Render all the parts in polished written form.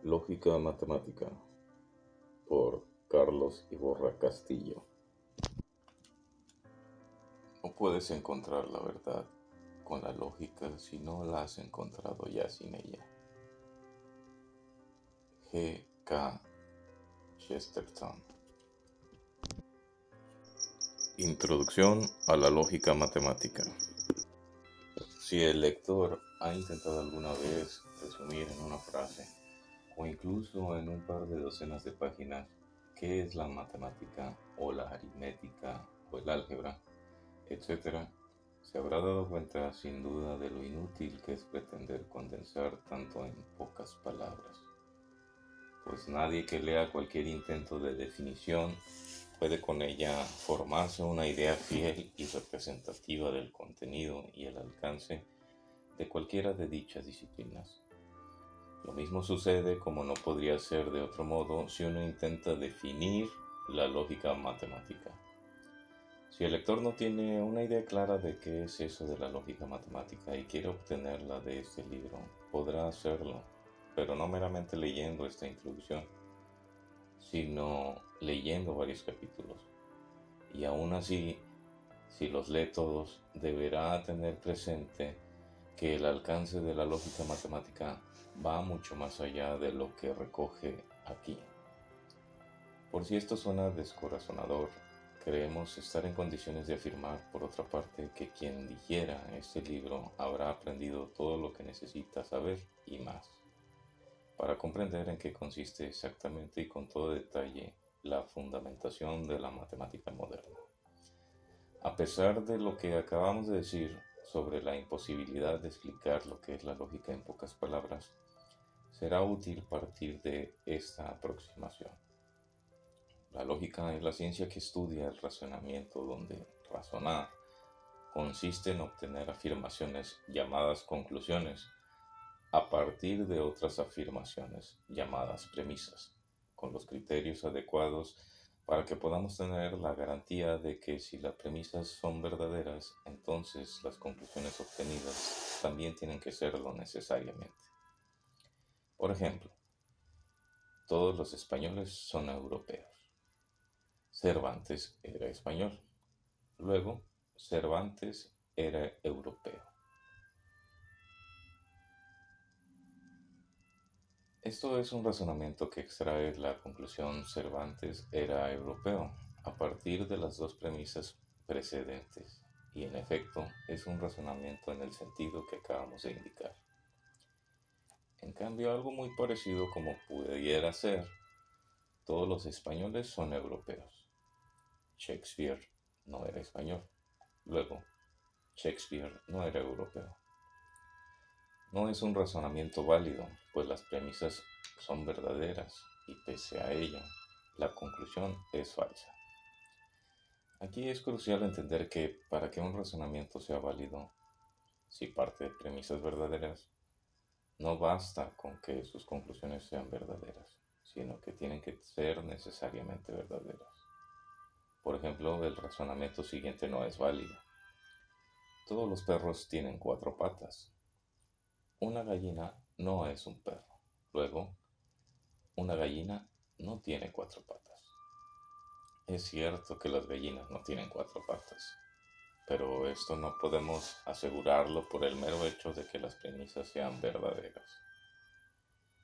Lógica matemática por Carlos Iborra Castillo. No puedes encontrar la verdad con la lógica si no la has encontrado ya sin ella. G. K. Chesterton. Introducción a la lógica matemática. Si el lector ha intentado alguna vez resumir en una frase o incluso en un par de docenas de páginas qué es la matemática o la aritmética o el álgebra, etcétera, se habrá dado cuenta sin duda de lo inútil que es pretender condensar tanto en pocas palabras, pues nadie que lea cualquier intento de definición puede con ella formarse una idea fiel y representativa del contenido y el alcance de cualquiera de dichas disciplinas. Lo mismo sucede, como no podría ser de otro modo, si uno intenta definir la lógica matemática. Si el lector no tiene una idea clara de qué es eso de la lógica matemática y quiere obtenerla de este libro, podrá hacerlo, pero no meramente leyendo esta introducción, sino leyendo varios capítulos. Y aún así, si los lee todos, deberá tener presente que el alcance de la lógica matemática va mucho más allá de lo que recoge aquí. Por si esto suena descorazonador, creemos estar en condiciones de afirmar, por otra parte, que quien dijera este libro habrá aprendido todo lo que necesita saber y más, para comprender en qué consiste exactamente y con todo detalle la fundamentación de la matemática moderna. A pesar de lo que acabamos de decir sobre la imposibilidad de explicar lo que es la lógica en pocas palabras, será útil partir de esta aproximación. La lógica es la ciencia que estudia el razonamiento, donde razonar consiste en obtener afirmaciones llamadas conclusiones a partir de otras afirmaciones llamadas premisas, con los criterios adecuados para que podamos tener la garantía de que si las premisas son verdaderas, entonces las conclusiones obtenidas también tienen que serlo necesariamente. Por ejemplo, todos los españoles son europeos. Cervantes era español. Luego, Cervantes era europeo. Esto es un razonamiento que extrae la conclusión Cervantes era europeo a partir de las dos premisas precedentes, y en efecto es un razonamiento en el sentido que acabamos de indicar. En cambio, algo muy parecido como pudiera ser, todos los españoles son europeos. Shakespeare no era español. Luego, Shakespeare no era europeo. No es un razonamiento válido, pues las premisas son verdaderas y pese a ello, la conclusión es falsa. Aquí es crucial entender que para que un razonamiento sea válido, si parte de premisas verdaderas, no basta con que sus conclusiones sean verdaderas, sino que tienen que ser necesariamente verdaderas. Por ejemplo, el razonamiento siguiente no es válido. Todos los perros tienen cuatro patas. Una gallina no es un perro. Luego, una gallina no tiene cuatro patas. Es cierto que las gallinas no tienen cuatro patas, pero esto no podemos asegurarlo por el mero hecho de que las premisas sean verdaderas.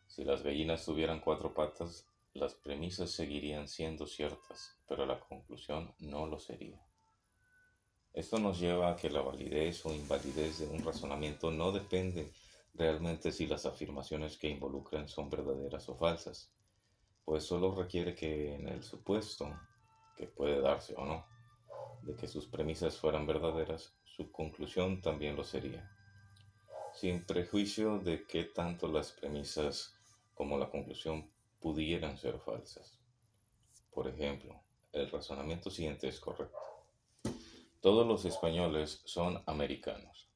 Si las gallinas tuvieran cuatro patas, las premisas seguirían siendo ciertas, pero la conclusión no lo sería. Esto nos lleva a que la validez o invalidez de un razonamiento no depende realmente si las afirmaciones que involucran son verdaderas o falsas, pues solo requiere que en el supuesto, que puede darse o no, de que sus premisas fueran verdaderas, su conclusión también lo sería, sin prejuicio de que tanto las premisas como la conclusión pudieran ser falsas. Por ejemplo, el razonamiento siguiente es correcto. Todos los españoles son americanos.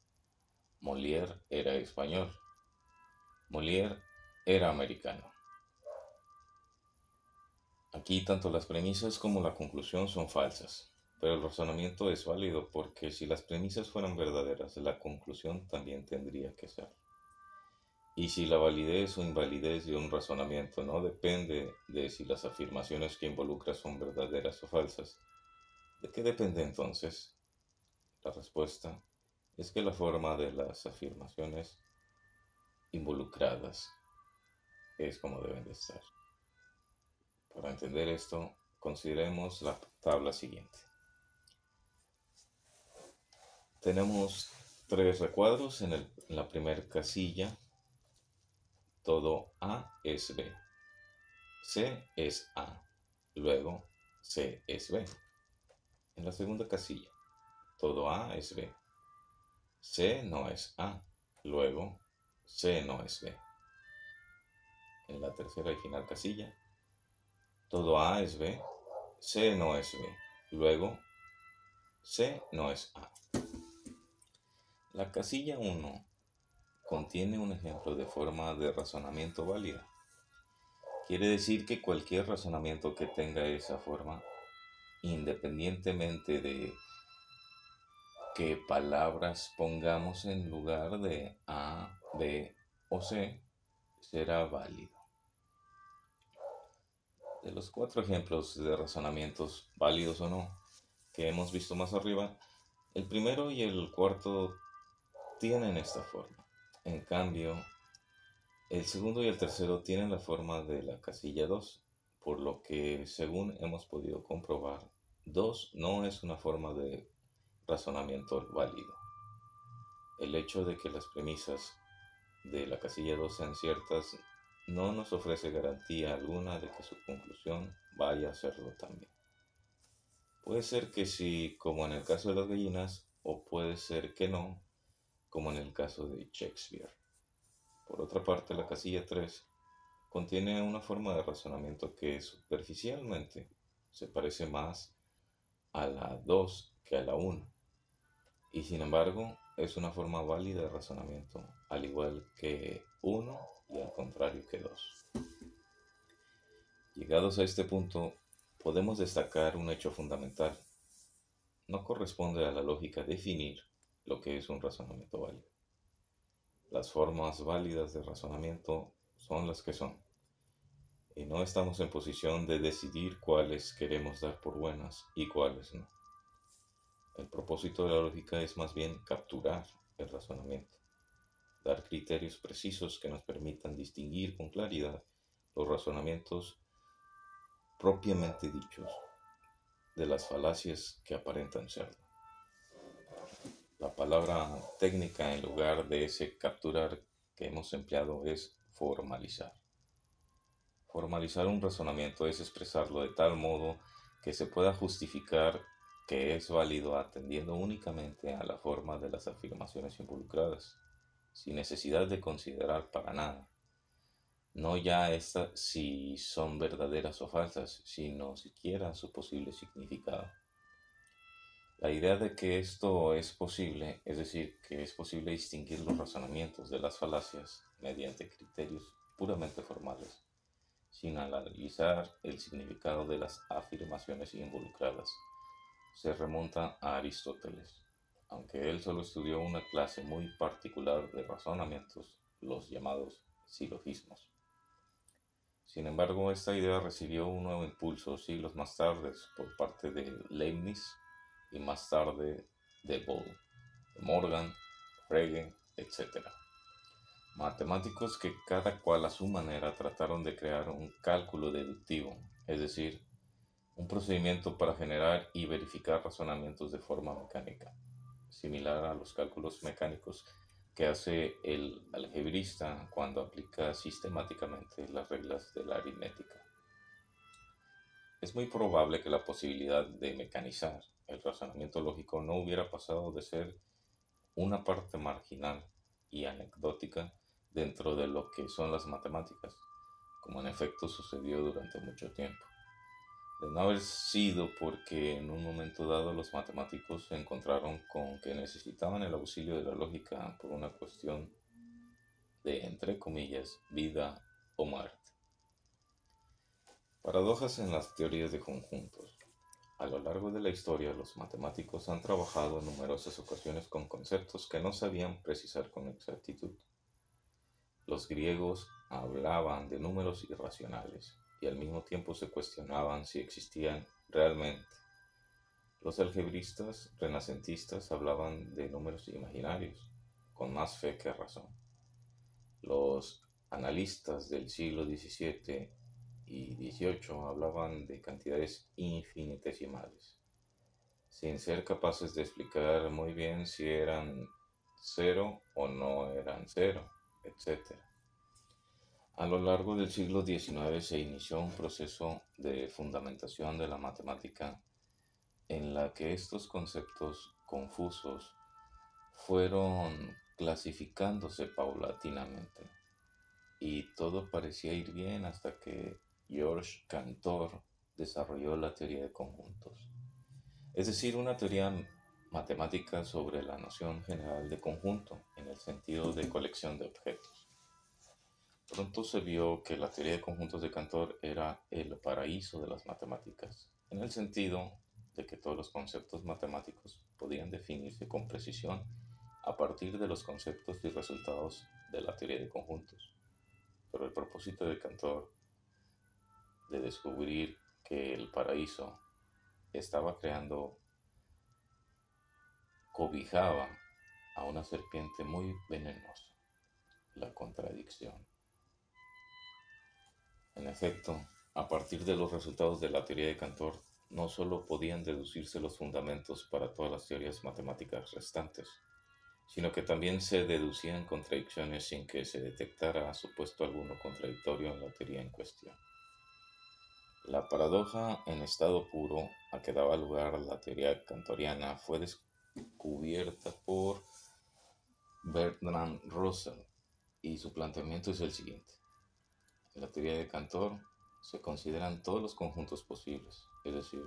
Molière era español. Molière era americano. Aquí tanto las premisas como la conclusión son falsas, pero el razonamiento es válido porque si las premisas fueran verdaderas, la conclusión también tendría que ser. Y si la validez o invalidez de un razonamiento no depende de si las afirmaciones que involucra son verdaderas o falsas, ¿de qué depende entonces? La respuesta es que la forma de las afirmaciones involucradas es como deben de estar. Para entender esto, consideremos la tabla siguiente. Tenemos tres recuadros en la primera casilla. Todo A es B. C es A. Luego C es B. En la segunda casilla, todo A es B. C no es A. Luego C no es B. En la tercera y final casilla, todo A es B. C no es B. Luego C no es A. La casilla 1 contiene un ejemplo de forma de razonamiento válida. Quiere decir que cualquier razonamiento que tenga esa forma, independientemente de qué palabras pongamos en lugar de A, B o C, será válido. De los cuatro ejemplos de razonamientos, válidos o no, que hemos visto más arriba, el primero y el cuarto tienen esta forma. En cambio, el segundo y el tercero tienen la forma de la casilla 2, por lo que, según hemos podido comprobar, 2 no es una forma de razonamiento válido. El hecho de que las premisas de la casilla 2 sean ciertas no nos ofrece garantía alguna de que su conclusión vaya a serlo también. Puede ser que sí, como en el caso de las gallinas, o puede ser que no, como en el caso de Shakespeare. Por otra parte, la casilla 3 contiene una forma de razonamiento que superficialmente se parece más a la 2 que a la 1, y sin embargo es una forma válida de razonamiento, al igual que 1 y al contrario que 2. Llegados a este punto, podemos destacar un hecho fundamental. No corresponde a la lógica definir lo que es un razonamiento válido. Las formas válidas de razonamiento son las que son, y no estamos en posición de decidir cuáles queremos dar por buenas y cuáles no. El propósito de la lógica es más bien capturar el razonamiento, dar criterios precisos que nos permitan distinguir con claridad los razonamientos propiamente dichos de las falacias que aparentan serlo. La palabra técnica en lugar de ese capturar que hemos empleado es formalizar. Formalizar un razonamiento es expresarlo de tal modo que se pueda justificar que es válido atendiendo únicamente a la forma de las afirmaciones involucradas, sin necesidad de considerar para nada, no ya estas si son verdaderas o falsas, sino siquiera su posible significado. La idea de que esto es posible, es decir, que es posible distinguir los razonamientos de las falacias mediante criterios puramente formales, sin analizar el significado de las afirmaciones involucradas, se remonta a Aristóteles, aunque él solo estudió una clase muy particular de razonamientos, los llamados silogismos. Sin embargo, esta idea recibió un nuevo impulso siglos más tarde por parte de Leibniz y más tarde de Boole, de Morgan, Frege, etc. Matemáticos que cada cual a su manera trataron de crear un cálculo deductivo, es decir, un procedimiento para generar y verificar razonamientos de forma mecánica, similar a los cálculos mecánicos que hace el algebrista cuando aplica sistemáticamente las reglas de la aritmética. Es muy probable que la posibilidad de mecanizar el razonamiento lógico no hubiera pasado de ser una parte marginal y anecdótica dentro de lo que son las matemáticas, como en efecto sucedió durante mucho tiempo. De no haber sido porque en un momento dado los matemáticos se encontraron con que necesitaban el auxilio de la lógica por una cuestión de, entre comillas, vida o muerte. Paradojas en las teorías de conjuntos. A lo largo de la historia, los matemáticos han trabajado en numerosas ocasiones con conceptos que no sabían precisar con exactitud. Los griegos hablaban de números irracionales y al mismo tiempo se cuestionaban si existían realmente. Los algebristas renacentistas hablaban de números imaginarios, con más fe que razón. Los analistas del siglo XVII y XVIII hablaban de cantidades infinitesimales, sin ser capaces de explicar muy bien si eran cero o no eran cero, etc. A lo largo del siglo XIX se inició un proceso de fundamentación de la matemática en la que estos conceptos confusos fueron clasificándose paulatinamente y todo parecía ir bien hasta que George Cantor desarrolló la teoría de conjuntos, es decir, una teoría matemática sobre la noción general de conjunto en el sentido de colección de objetos. Pronto se vio que la teoría de conjuntos de Cantor era el paraíso de las matemáticas, en el sentido de que todos los conceptos matemáticos podían definirse con precisión a partir de los conceptos y resultados de la teoría de conjuntos. Pero el propósito de Cantor de descubrir que el paraíso estaba creando, cobijaba a una serpiente muy venenosa, la contradicción. En efecto, a partir de los resultados de la teoría de Cantor, no solo podían deducirse los fundamentos para todas las teorías matemáticas restantes, sino que también se deducían contradicciones sin que se detectara supuesto alguno contradictorio en la teoría en cuestión. La paradoja en estado puro a que daba lugar la teoría cantoriana fue descubierta por Bertrand Russell y su planteamiento es el siguiente. En la teoría de Cantor se consideran todos los conjuntos posibles, es decir,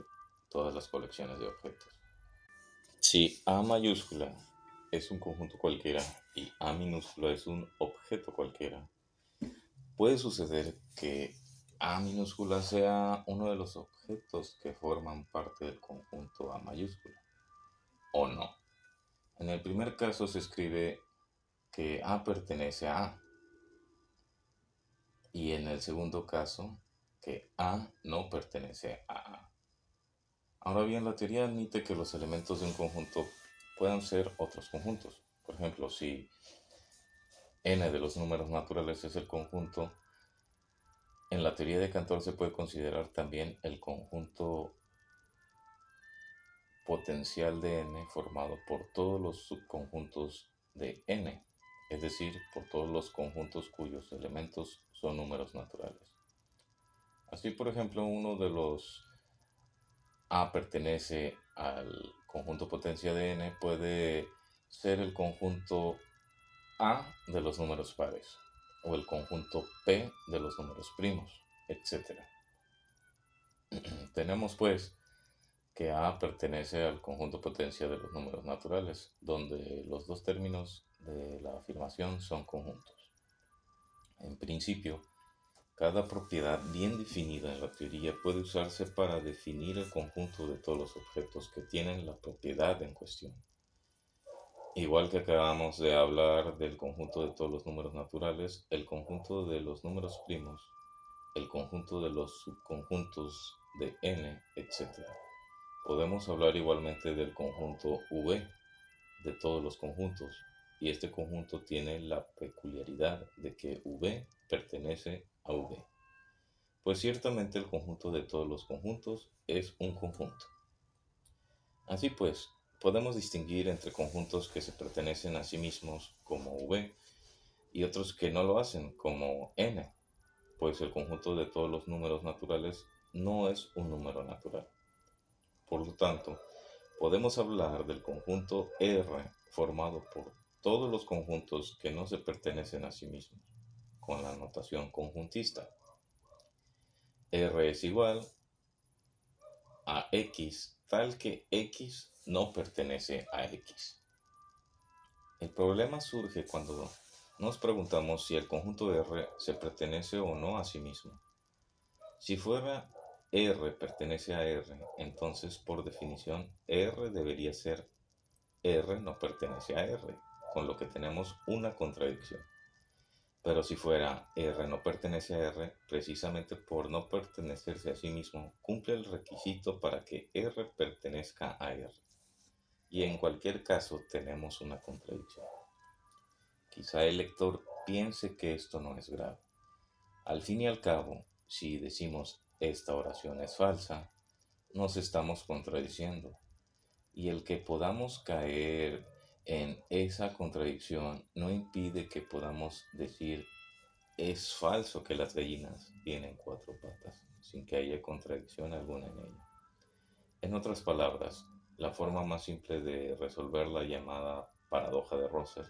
todas las colecciones de objetos. Si A mayúscula es un conjunto cualquiera y A minúscula es un objeto cualquiera, puede suceder que A minúscula sea uno de los objetos que forman parte del conjunto A mayúscula, o no. En el primer caso se escribe que A pertenece a A, y en el segundo caso que A no pertenece a A. Ahora bien, la teoría admite que los elementos de un conjunto puedan ser otros conjuntos. Por ejemplo, si n de los números naturales es el conjunto, en la teoría de Cantor se puede considerar también el conjunto potencial de n formado por todos los subconjuntos de n, es decir, por todos los conjuntos cuyos elementos son números naturales. Así, por ejemplo, uno de los A pertenece al conjunto potencia de n puede ser el conjunto A de los números pares o el conjunto P de los números primos, etc. Tenemos pues que A pertenece al conjunto potencia de los números naturales, donde los dos términos de la afirmación son conjuntos. En principio, cada propiedad bien definida en la teoría puede usarse para definir el conjunto de todos los objetos que tienen la propiedad en cuestión. Igual que acabamos de hablar del conjunto de todos los números naturales, el conjunto de los números primos, el conjunto de los subconjuntos de n, etc. Podemos hablar igualmente del conjunto V de todos los conjuntos, y este conjunto tiene la peculiaridad de que V pertenece a V. Pues ciertamente el conjunto de todos los conjuntos es un conjunto. Así pues, podemos distinguir entre conjuntos que se pertenecen a sí mismos como V y otros que no lo hacen como N, pues el conjunto de todos los números naturales no es un número natural. Por lo tanto, podemos hablar del conjunto R formado por todos los conjuntos que no se pertenecen a sí mismos, con la notación conjuntista. R es igual a X tal que X no pertenece a X. El problema surge cuando nos preguntamos si el conjunto R se pertenece o no a sí mismo. Si fuera R pertenece a R, entonces por definición R debería ser R no pertenece a R, con lo que tenemos una contradicción. Pero si fuera R no pertenece a R, precisamente por no pertenecerse a sí mismo, cumple el requisito para que R pertenezca a R. Y en cualquier caso tenemos una contradicción. Quizá el lector piense que esto no es grave. Al fin y al cabo, si decimos esta oración es falsa, nos estamos contradiciendo. Y el que podamos caer en esa contradicción no impide que podamos decir es falso que las gallinas tienen cuatro patas, sin que haya contradicción alguna en ella. En otras palabras, la forma más simple de resolver la llamada paradoja de Russell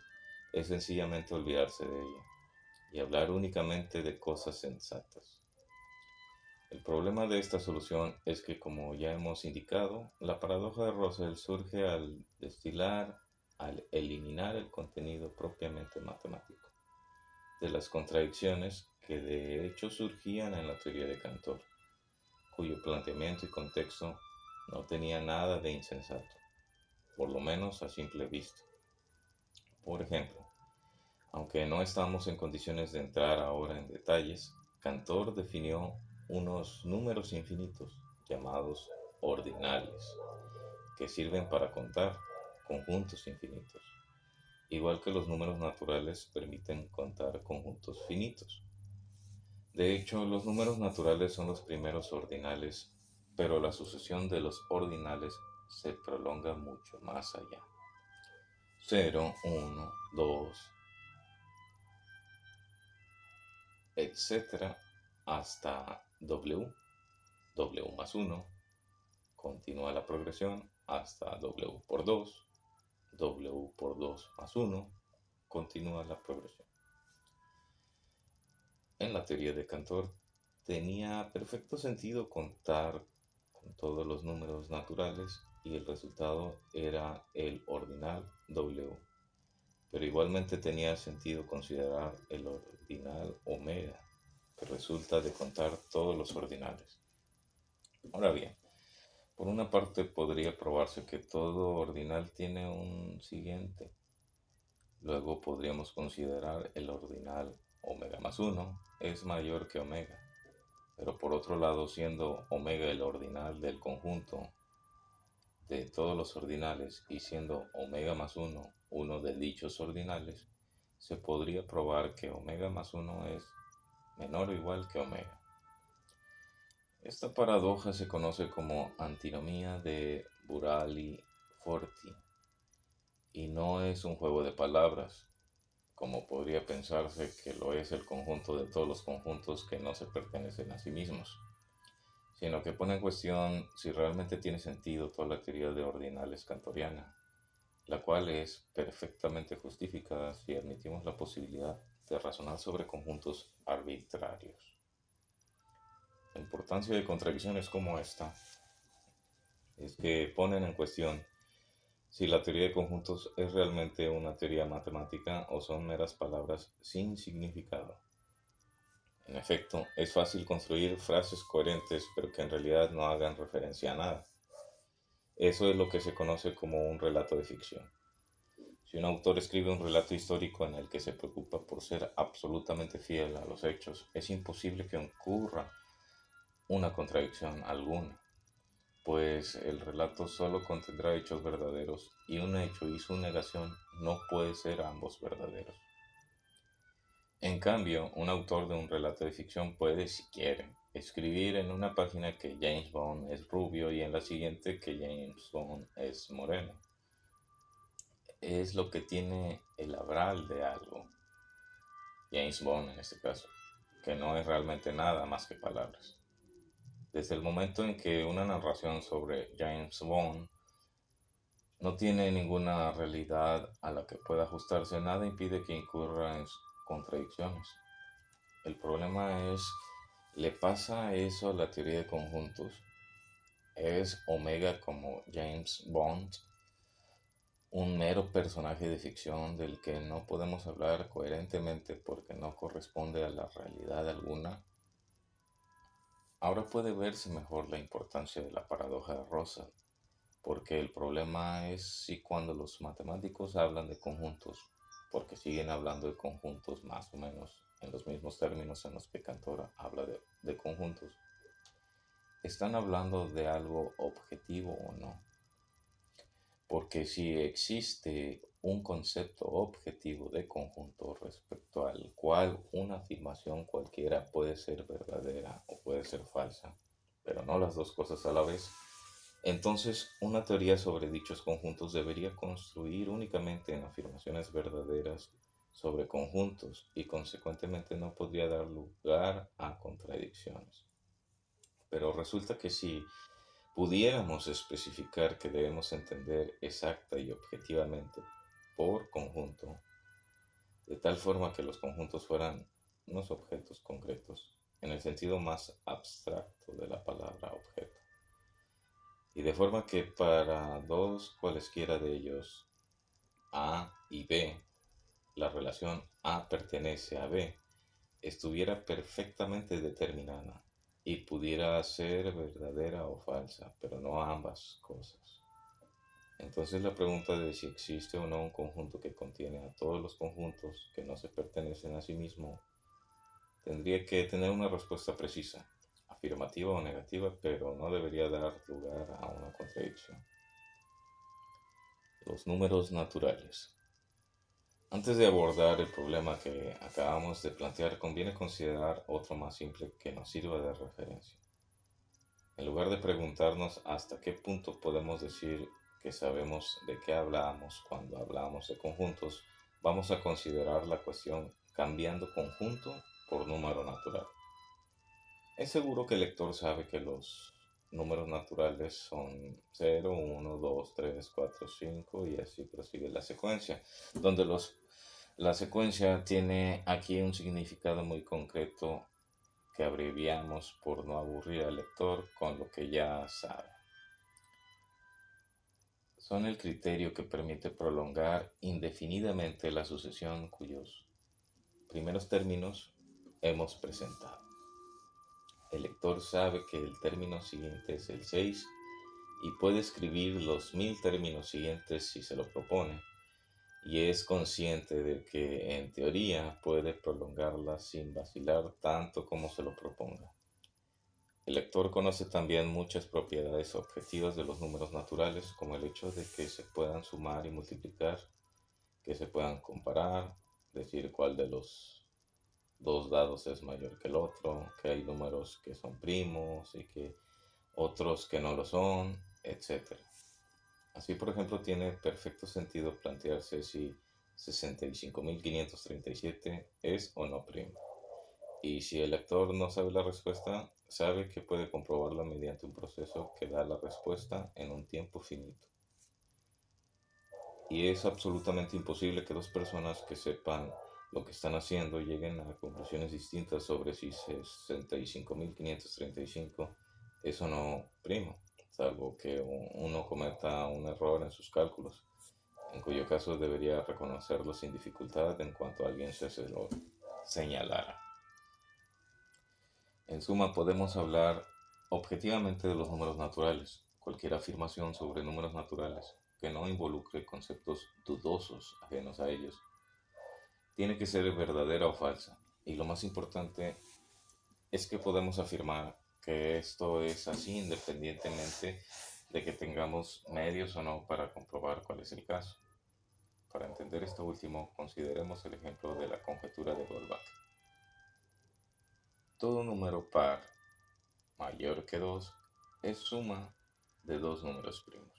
es sencillamente olvidarse de ella y hablar únicamente de cosas sensatas. El problema de esta solución es que, como ya hemos indicado, la paradoja de Russell surge al eliminar el contenido propiamente matemático de las contradicciones que de hecho surgían en la teoría de Cantor, cuyo planteamiento y contexto no tenía nada de insensato, por lo menos a simple vista. Por ejemplo, aunque no estamos en condiciones de entrar ahora en detalles, Cantor definió unos números infinitos llamados ordinales, que sirven para contar conjuntos infinitos, igual que los números naturales permiten contar conjuntos finitos. De hecho, los números naturales son los primeros ordinales, pero la sucesión de los ordinales se prolonga mucho más allá. 0, 1, 2, etcétera, hasta W más 1, continúa la progresión hasta W por 2, W por 2 más 1, continúa la progresión. En la teoría de Cantor tenía perfecto sentido contar con todos los números naturales y el resultado era el ordinal W, pero igualmente tenía sentido considerar el ordinal omega, que resulta de contar todos los ordinales. Ahora bien, por una parte podría probarse que todo ordinal tiene un siguiente. Luego podríamos considerar el ordinal omega más 1 es mayor que omega. Pero por otro lado, siendo omega el ordinal del conjunto de todos los ordinales y siendo omega más 1 uno de dichos ordinales, se podría probar que omega más 1 es menor o igual que omega. Esta paradoja se conoce como antinomía de Burali-Forti y no es un juego de palabras, como podría pensarse que lo es el conjunto de todos los conjuntos que no se pertenecen a sí mismos, sino que pone en cuestión si realmente tiene sentido toda la teoría de ordinales cantoriana, la cual es perfectamente justificada si admitimos la posibilidad de razonar sobre conjuntos arbitrarios. La importancia de contradicciones como esta es que ponen en cuestión si la teoría de conjuntos es realmente una teoría matemática o son meras palabras sin significado. En efecto, es fácil construir frases coherentes pero que en realidad no hagan referencia a nada. Eso es lo que se conoce como un relato de ficción. Si un autor escribe un relato histórico en el que se preocupa por ser absolutamente fiel a los hechos, es imposible que ocurra una contradicción alguna, pues el relato solo contendrá hechos verdaderos y un hecho y su negación no puede ser ambos verdaderos. En cambio, un autor de un relato de ficción puede, si quiere, escribir en una página que James Bond es rubio y en la siguiente que James Bond es moreno. Es lo que tiene el labral de algo, James Bond en este caso, que no es realmente nada más que palabras. Desde el momento en que una narración sobre James Bond no tiene ninguna realidad a la que pueda ajustarse, nada impide que incurra en contradicciones. El problema es, ¿le pasa eso a la teoría de conjuntos? ¿Es Omega como James Bond un mero personaje de ficción del que no podemos hablar coherentemente porque no corresponde a la realidad alguna? Ahora puede verse mejor la importancia de la paradoja de Russell, porque el problema es si cuando los matemáticos hablan de conjuntos, porque siguen hablando de conjuntos más o menos en los mismos términos en los que Cantor habla de conjuntos, ¿están hablando de algo objetivo o no? Porque si existe un concepto objetivo de conjunto respecto al cual una afirmación cualquiera puede ser verdadera o puede ser falsa, pero no las dos cosas a la vez, entonces una teoría sobre dichos conjuntos debería construir únicamente en afirmaciones verdaderas sobre conjuntos y consecuentemente no podría dar lugar a contradicciones. Pero resulta que si pudiéramos especificar que debemos entender exacta y objetivamente por conjunto, de tal forma que los conjuntos fueran unos objetos concretos, en el sentido más abstracto de la palabra objeto, y de forma que para dos cualesquiera de ellos, A y B, la relación A pertenece a B, estuviera perfectamente determinada y pudiera ser verdadera o falsa, pero no ambas cosas. Entonces la pregunta de si existe o no un conjunto que contiene a todos los conjuntos que no se pertenecen a sí mismo tendría que tener una respuesta precisa, afirmativa o negativa, pero no debería dar lugar a una contradicción. Los números naturales. Antes de abordar el problema que acabamos de plantear, conviene considerar otro más simple que nos sirva de referencia. En lugar de preguntarnos hasta qué punto podemos decir que sabemos de qué hablamos cuando hablamos de conjuntos, vamos a considerar la cuestión cambiando conjunto por número natural. Es seguro que el lector sabe que los números naturales son 0, 1, 2, 3, 4, 5 y así prosigue la secuencia, donde la secuencia tiene aquí un significado muy concreto que abreviamos por no aburrir al lector con lo que ya sabe. Son el criterio que permite prolongar indefinidamente la sucesión cuyos primeros términos hemos presentado. El lector sabe que el término siguiente es el 6 y puede escribir los 1000 términos siguientes si se lo propone, y es consciente de que en teoría puede prolongarla sin vacilar tanto como se lo proponga. El lector conoce también muchas propiedades objetivas de los números naturales, como el hecho de que se puedan sumar y multiplicar, que se puedan comparar, decir cuál de los dos dados es mayor que el otro, que hay números que son primos y que otros que no lo son, etc. Así, por ejemplo, tiene perfecto sentido plantearse si 65.537 es o no primo. Y si el lector no sabe la respuesta, sabe que puede comprobarla mediante un proceso que da la respuesta en un tiempo finito. Y es absolutamente imposible que dos personas que sepan lo que están haciendo lleguen a conclusiones distintas sobre si 65.535 es o no primo, salvo que uno cometa un error en sus cálculos, en cuyo caso debería reconocerlo sin dificultad en cuanto alguien se lo señalara. En suma, podemos hablar objetivamente de los números naturales. Cualquier afirmación sobre números naturales que no involucre conceptos dudosos ajenos a ellos tiene que ser verdadera o falsa. Y lo más importante es que podemos afirmar que esto es así independientemente de que tengamos medios o no para comprobar cuál es el caso. Para entender esto último, consideremos el ejemplo de la conjetura de Goldbach. Todo número par mayor que 2 es suma de dos números primos.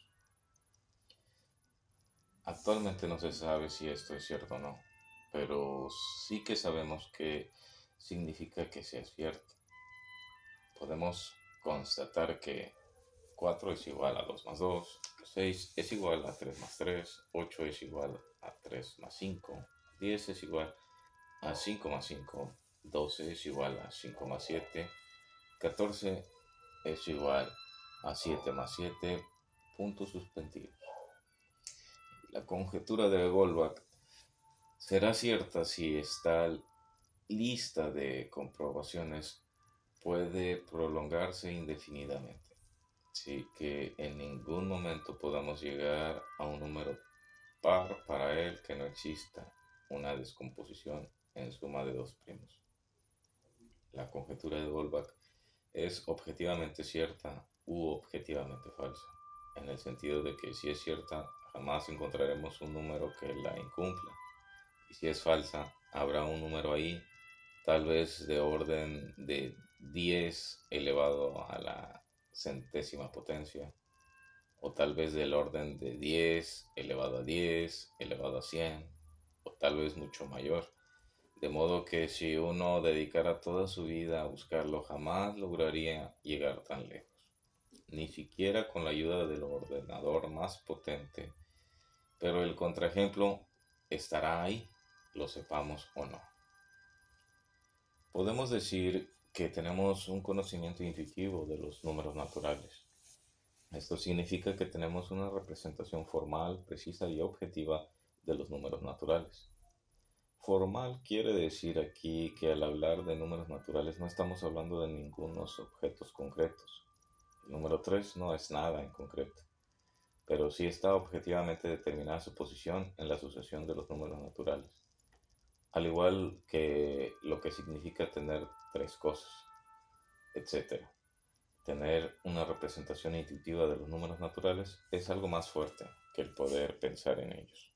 Actualmente no se sabe si esto es cierto o no, pero sí que sabemos que significa que sea cierto. Podemos constatar que 4 es igual a 2 más 2, 6 es igual a 3 más 3, 8 es igual a 3 más 5, 10 es igual a 5 más 5, 12 es igual a 5 más 7, 14 es igual a 7 más 7, puntos suspendidos. La conjetura de Goldbach será cierta si esta lista de comprobaciones puede prolongarse indefinidamente, sí que en ningún momento podamos llegar a un número par para él que no exista una descomposición en suma de dos primos. La conjetura de Goldbach es objetivamente cierta u objetivamente falsa, en el sentido de que si es cierta, jamás encontraremos un número que la incumpla, y si es falsa, habrá un número ahí, tal vez de orden de 10 elevado a la centésima potencia, o tal vez del orden de 10 elevado a 10 elevado a 100, o tal vez mucho mayor. De modo que si uno dedicara toda su vida a buscarlo, jamás lograría llegar tan lejos, ni siquiera con la ayuda del ordenador más potente. Pero el contraejemplo estará ahí, lo sepamos o no. Podemos decir que tenemos un conocimiento intuitivo de los números naturales. Esto significa que tenemos una representación formal, precisa y objetiva de los números naturales. Formal quiere decir aquí que al hablar de números naturales no estamos hablando de ningunos objetos concretos. El número 3 no es nada en concreto, pero sí está objetivamente determinada su posición en la sucesión de los números naturales, al igual que lo que significa tener tres cosas, etc. Tener una representación intuitiva de los números naturales es algo más fuerte que el poder pensar en ellos.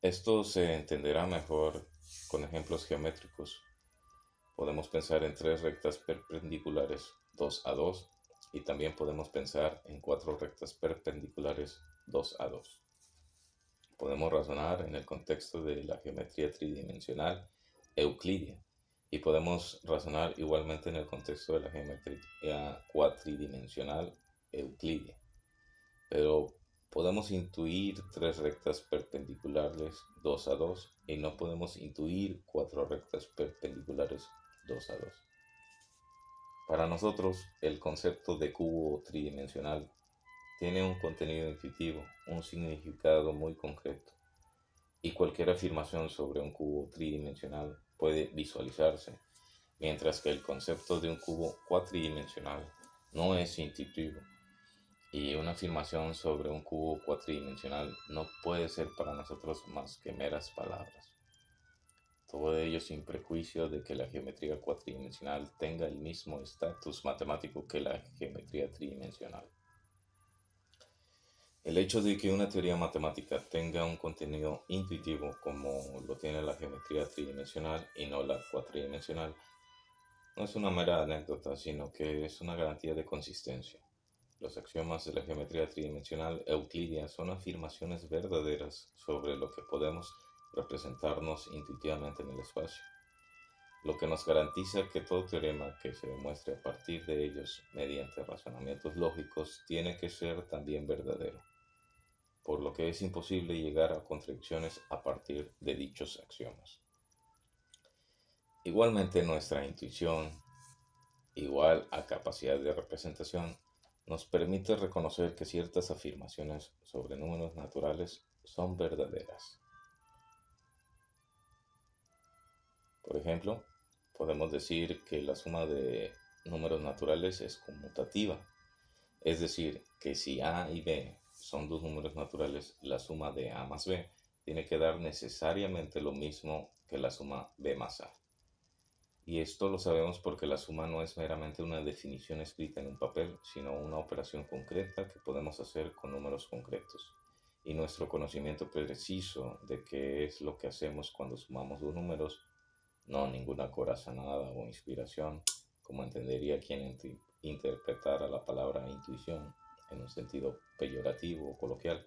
Esto se entenderá mejor con ejemplos geométricos. Podemos pensar en tres rectas perpendiculares 2 a 2 y también podemos pensar en cuatro rectas perpendiculares 2 a 2. Podemos razonar en el contexto de la geometría tridimensional euclidia y podemos razonar igualmente en el contexto de la geometría cuatridimensional euclidia. Pero podemos intuir tres rectas perpendiculares 2 a 2 y no podemos intuir cuatro rectas perpendiculares 2 a 2. Para nosotros, el concepto de cubo tridimensional tiene un contenido intuitivo, un significado muy concreto, y cualquier afirmación sobre un cubo tridimensional puede visualizarse, mientras que el concepto de un cubo cuatridimensional no es intuitivo. Y una afirmación sobre un cubo cuatridimensional no puede ser para nosotros más que meras palabras. Todo ello sin prejuicio de que la geometría cuatridimensional tenga el mismo estatus matemático que la geometría tridimensional. El hecho de que una teoría matemática tenga un contenido intuitivo como lo tiene la geometría tridimensional y no la cuatridimensional no es una mera anécdota, sino que es una garantía de consistencia. Los axiomas de la geometría tridimensional euclidia son afirmaciones verdaderas sobre lo que podemos representarnos intuitivamente en el espacio, lo que nos garantiza que todo teorema que se demuestre a partir de ellos mediante razonamientos lógicos tiene que ser también verdadero, por lo que es imposible llegar a contradicciones a partir de dichos axiomas. Igualmente nuestra intuición, igual a capacidad de representación, nos permite reconocer que ciertas afirmaciones sobre números naturales son verdaderas. Por ejemplo, podemos decir que la suma de números naturales es conmutativa, es decir, que si A y B son dos números naturales, la suma de A más B tiene que dar necesariamente lo mismo que la suma B más A. Y esto lo sabemos porque la suma no es meramente una definición escrita en un papel, sino una operación concreta que podemos hacer con números concretos. Y nuestro conocimiento preciso de qué es lo que hacemos cuando sumamos dos números, no ninguna corazonada o inspiración, como entendería quien interpretara la palabra intuición en un sentido peyorativo o coloquial,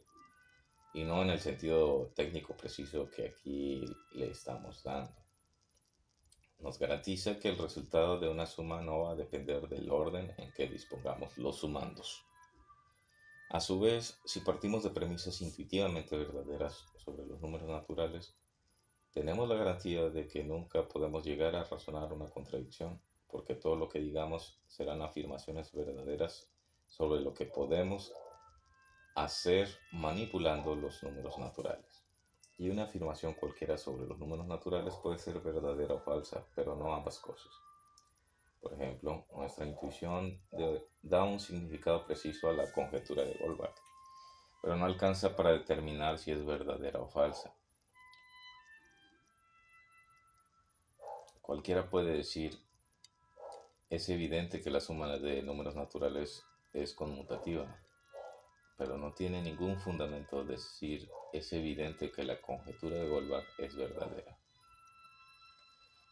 y no en el sentido técnico preciso que aquí le estamos dando. Nos garantiza que el resultado de una suma no va a depender del orden en que dispongamos los sumandos. A su vez, si partimos de premisas intuitivamente verdaderas sobre los números naturales, tenemos la garantía de que nunca podemos llegar a razonar una contradicción, porque todo lo que digamos serán afirmaciones verdaderas sobre lo que podemos hacer manipulando los números naturales. Y una afirmación cualquiera sobre los números naturales puede ser verdadera o falsa, pero no ambas cosas. Por ejemplo, nuestra intuición da un significado preciso a la conjetura de Goldbach, pero no alcanza para determinar si es verdadera o falsa. Cualquiera puede decir, es evidente que la suma de números naturales es conmutativa, pero no tiene ningún fundamento decir, es evidente que la conjetura de Goldbach es verdadera.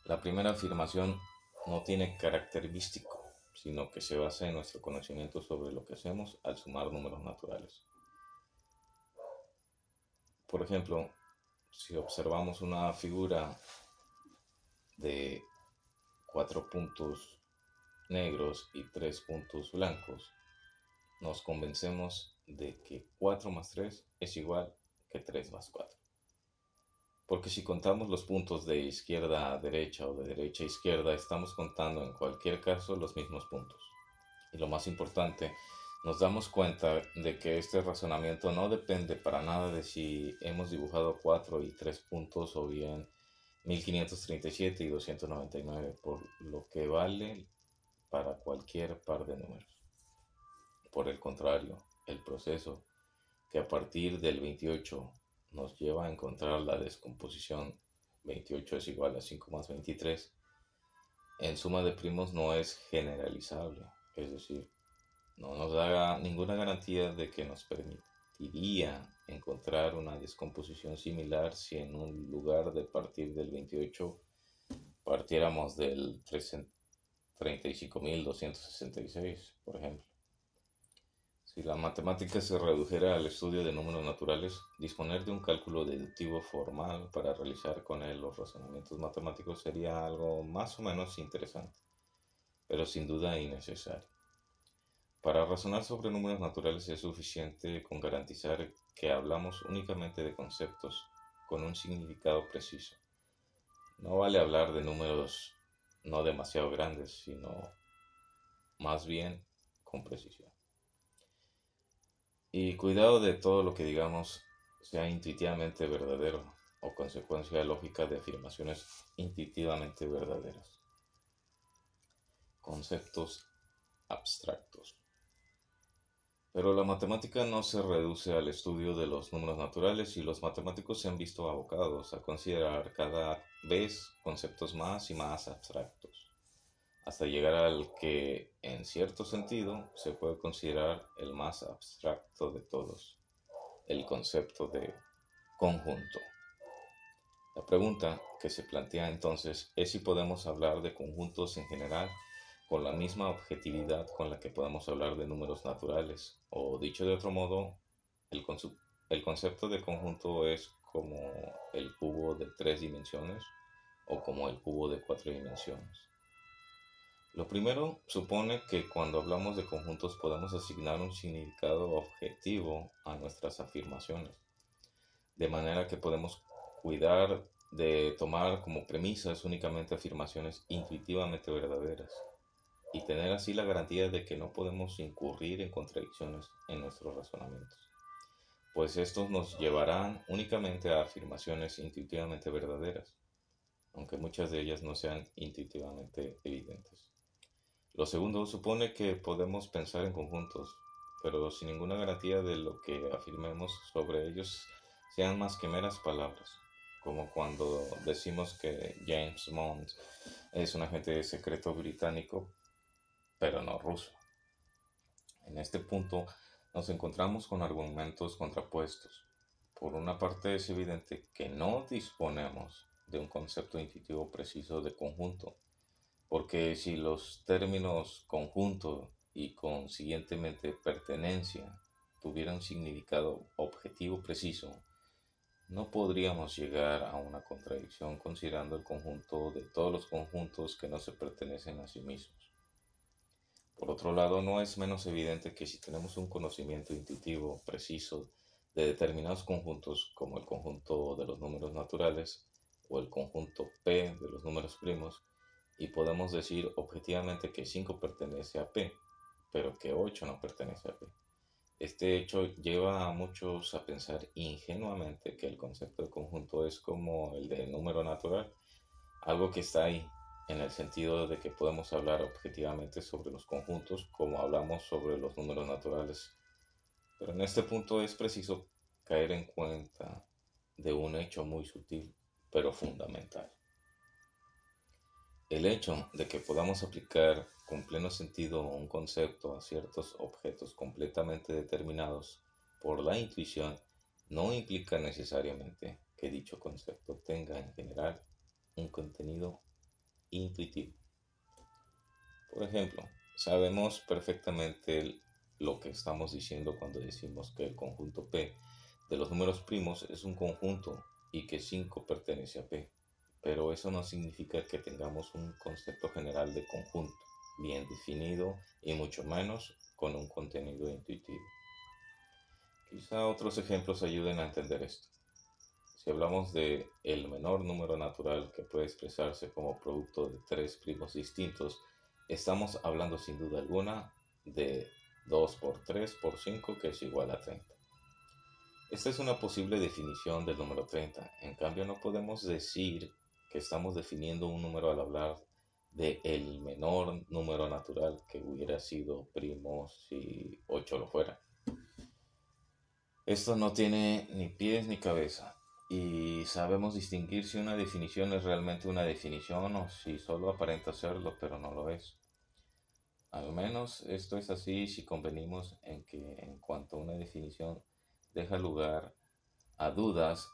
La primera afirmación no tiene carácter místico, sino que se basa en nuestro conocimiento sobre lo que hacemos al sumar números naturales. Por ejemplo, si observamos una figura de 4 puntos negros y 3 puntos blancos, nos convencemos de que 4 más 3 es igual que 3 más 4. Porque si contamos los puntos de izquierda a derecha o de derecha a izquierda, estamos contando en cualquier caso los mismos puntos. Y lo más importante, nos damos cuenta de que este razonamiento no depende para nada de si hemos dibujado 4 y 3 puntos o bien 1537 y 299, por lo que vale para cualquier par de números. Por el contrario, el proceso que a partir del 28 nos lleva a encontrar la descomposición 28 es igual a 5 más 23, en suma de primos no es generalizable, es decir, no nos da ninguna garantía de que nos permitiría encontrar una descomposición similar si en un lugar de partir del 28 partiéramos del 35.266, por ejemplo. Si la matemática se redujera al estudio de números naturales, disponer de un cálculo deductivo formal para realizar con él los razonamientos matemáticos sería algo más o menos interesante, pero sin duda innecesario. Para razonar sobre números naturales es suficiente con garantizar que hablamos únicamente de conceptos con un significado preciso. No vale hablar de números no demasiado grandes, sino más bien con precisión. Y cuidado de todo lo que digamos sea intuitivamente verdadero o consecuencia lógica de afirmaciones intuitivamente verdaderas. Conceptos abstractos. Pero la matemática no se reduce al estudio de los números naturales y los matemáticos se han visto abocados a considerar cada vez conceptos más y más abstractos, hasta llegar al que, en cierto sentido, se puede considerar el más abstracto de todos, el concepto de conjunto. La pregunta que se plantea entonces es si podemos hablar de conjuntos en general con la misma objetividad con la que podemos hablar de números naturales, o dicho de otro modo, el concepto de conjunto es como el cubo de 3 dimensiones o como el cubo de 4 dimensiones. Lo primero supone que cuando hablamos de conjuntos podemos asignar un significado objetivo a nuestras afirmaciones, de manera que podemos cuidar de tomar como premisas únicamente afirmaciones intuitivamente verdaderas y tener así la garantía de que no podemos incurrir en contradicciones en nuestros razonamientos, pues estos nos llevarán únicamente a afirmaciones intuitivamente verdaderas, aunque muchas de ellas no sean intuitivamente evidentes. Lo segundo supone que podemos pensar en conjuntos, pero sin ninguna garantía de lo que afirmemos sobre ellos sean más que meras palabras, como cuando decimos que James Bond es un agente secreto británico, pero no ruso. En este punto nos encontramos con argumentos contrapuestos. Por una parte es evidente que no disponemos de un concepto intuitivo preciso de conjunto, porque si los términos conjunto y consiguientemente pertenencia tuvieran un significado objetivo preciso, no podríamos llegar a una contradicción considerando el conjunto de todos los conjuntos que no se pertenecen a sí mismos. Por otro lado, no es menos evidente que si tenemos un conocimiento intuitivo preciso de determinados conjuntos, como el conjunto de los números naturales o el conjunto P de los números primos, y podemos decir objetivamente que 5 pertenece a P, pero que 8 no pertenece a P. Este hecho lleva a muchos a pensar ingenuamente que el concepto de conjunto es como el de número natural, algo que está ahí, en el sentido de que podemos hablar objetivamente sobre los conjuntos como hablamos sobre los números naturales. Pero en este punto es preciso caer en cuenta de un hecho muy sutil, pero fundamental. El hecho de que podamos aplicar con pleno sentido un concepto a ciertos objetos completamente determinados por la intuición no implica necesariamente que dicho concepto tenga en general un contenido intuitivo. Por ejemplo, sabemos perfectamente lo que estamos diciendo cuando decimos que el conjunto P de los números primos es un conjunto y que 5 pertenece a P, pero eso no significa que tengamos un concepto general de conjunto bien definido y mucho menos con un contenido intuitivo. Quizá otros ejemplos ayuden a entender esto. Si hablamos de el menor número natural que puede expresarse como producto de tres primos distintos, estamos hablando sin duda alguna de 2 por 3 por 5 que es igual a 30. Esta es una posible definición del número 30. En cambio, no podemos decir que estamos definiendo un número al hablar de el menor número natural que hubiera sido primo si 8 lo fuera. Esto no tiene ni pies ni cabeza y sabemos distinguir si una definición es realmente una definición o si solo aparenta serlo pero no lo es. Al menos esto es así si convenimos en que en cuanto una definición deja lugar a dudas,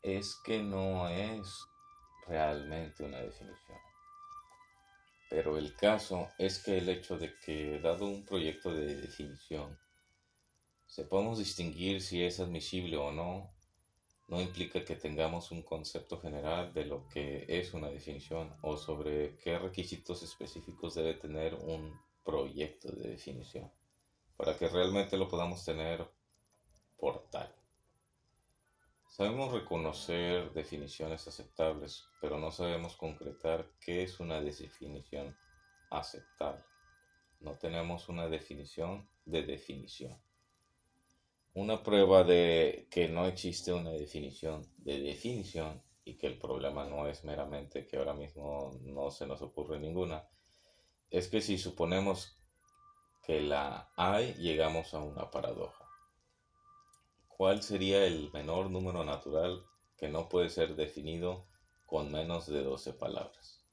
es que no es realmente una definición. Pero el caso es que el hecho de que, dado un proyecto de definición, sepamos distinguir si es admisible o no, no implica que tengamos un concepto general de lo que es una definición o sobre qué requisitos específicos debe tener un proyecto de definición para que realmente lo podamos tener por tal. Sabemos reconocer definiciones aceptables, pero no sabemos concretar qué es una definición aceptable. No tenemos una definición de definición. Una prueba de que no existe una definición de definición y que el problema no es meramente que ahora mismo no se nos ocurre ninguna, es que si suponemos que la hay, llegamos a una paradoja. ¿Cuál sería el menor número natural que no puede ser definido con menos de 12 palabras?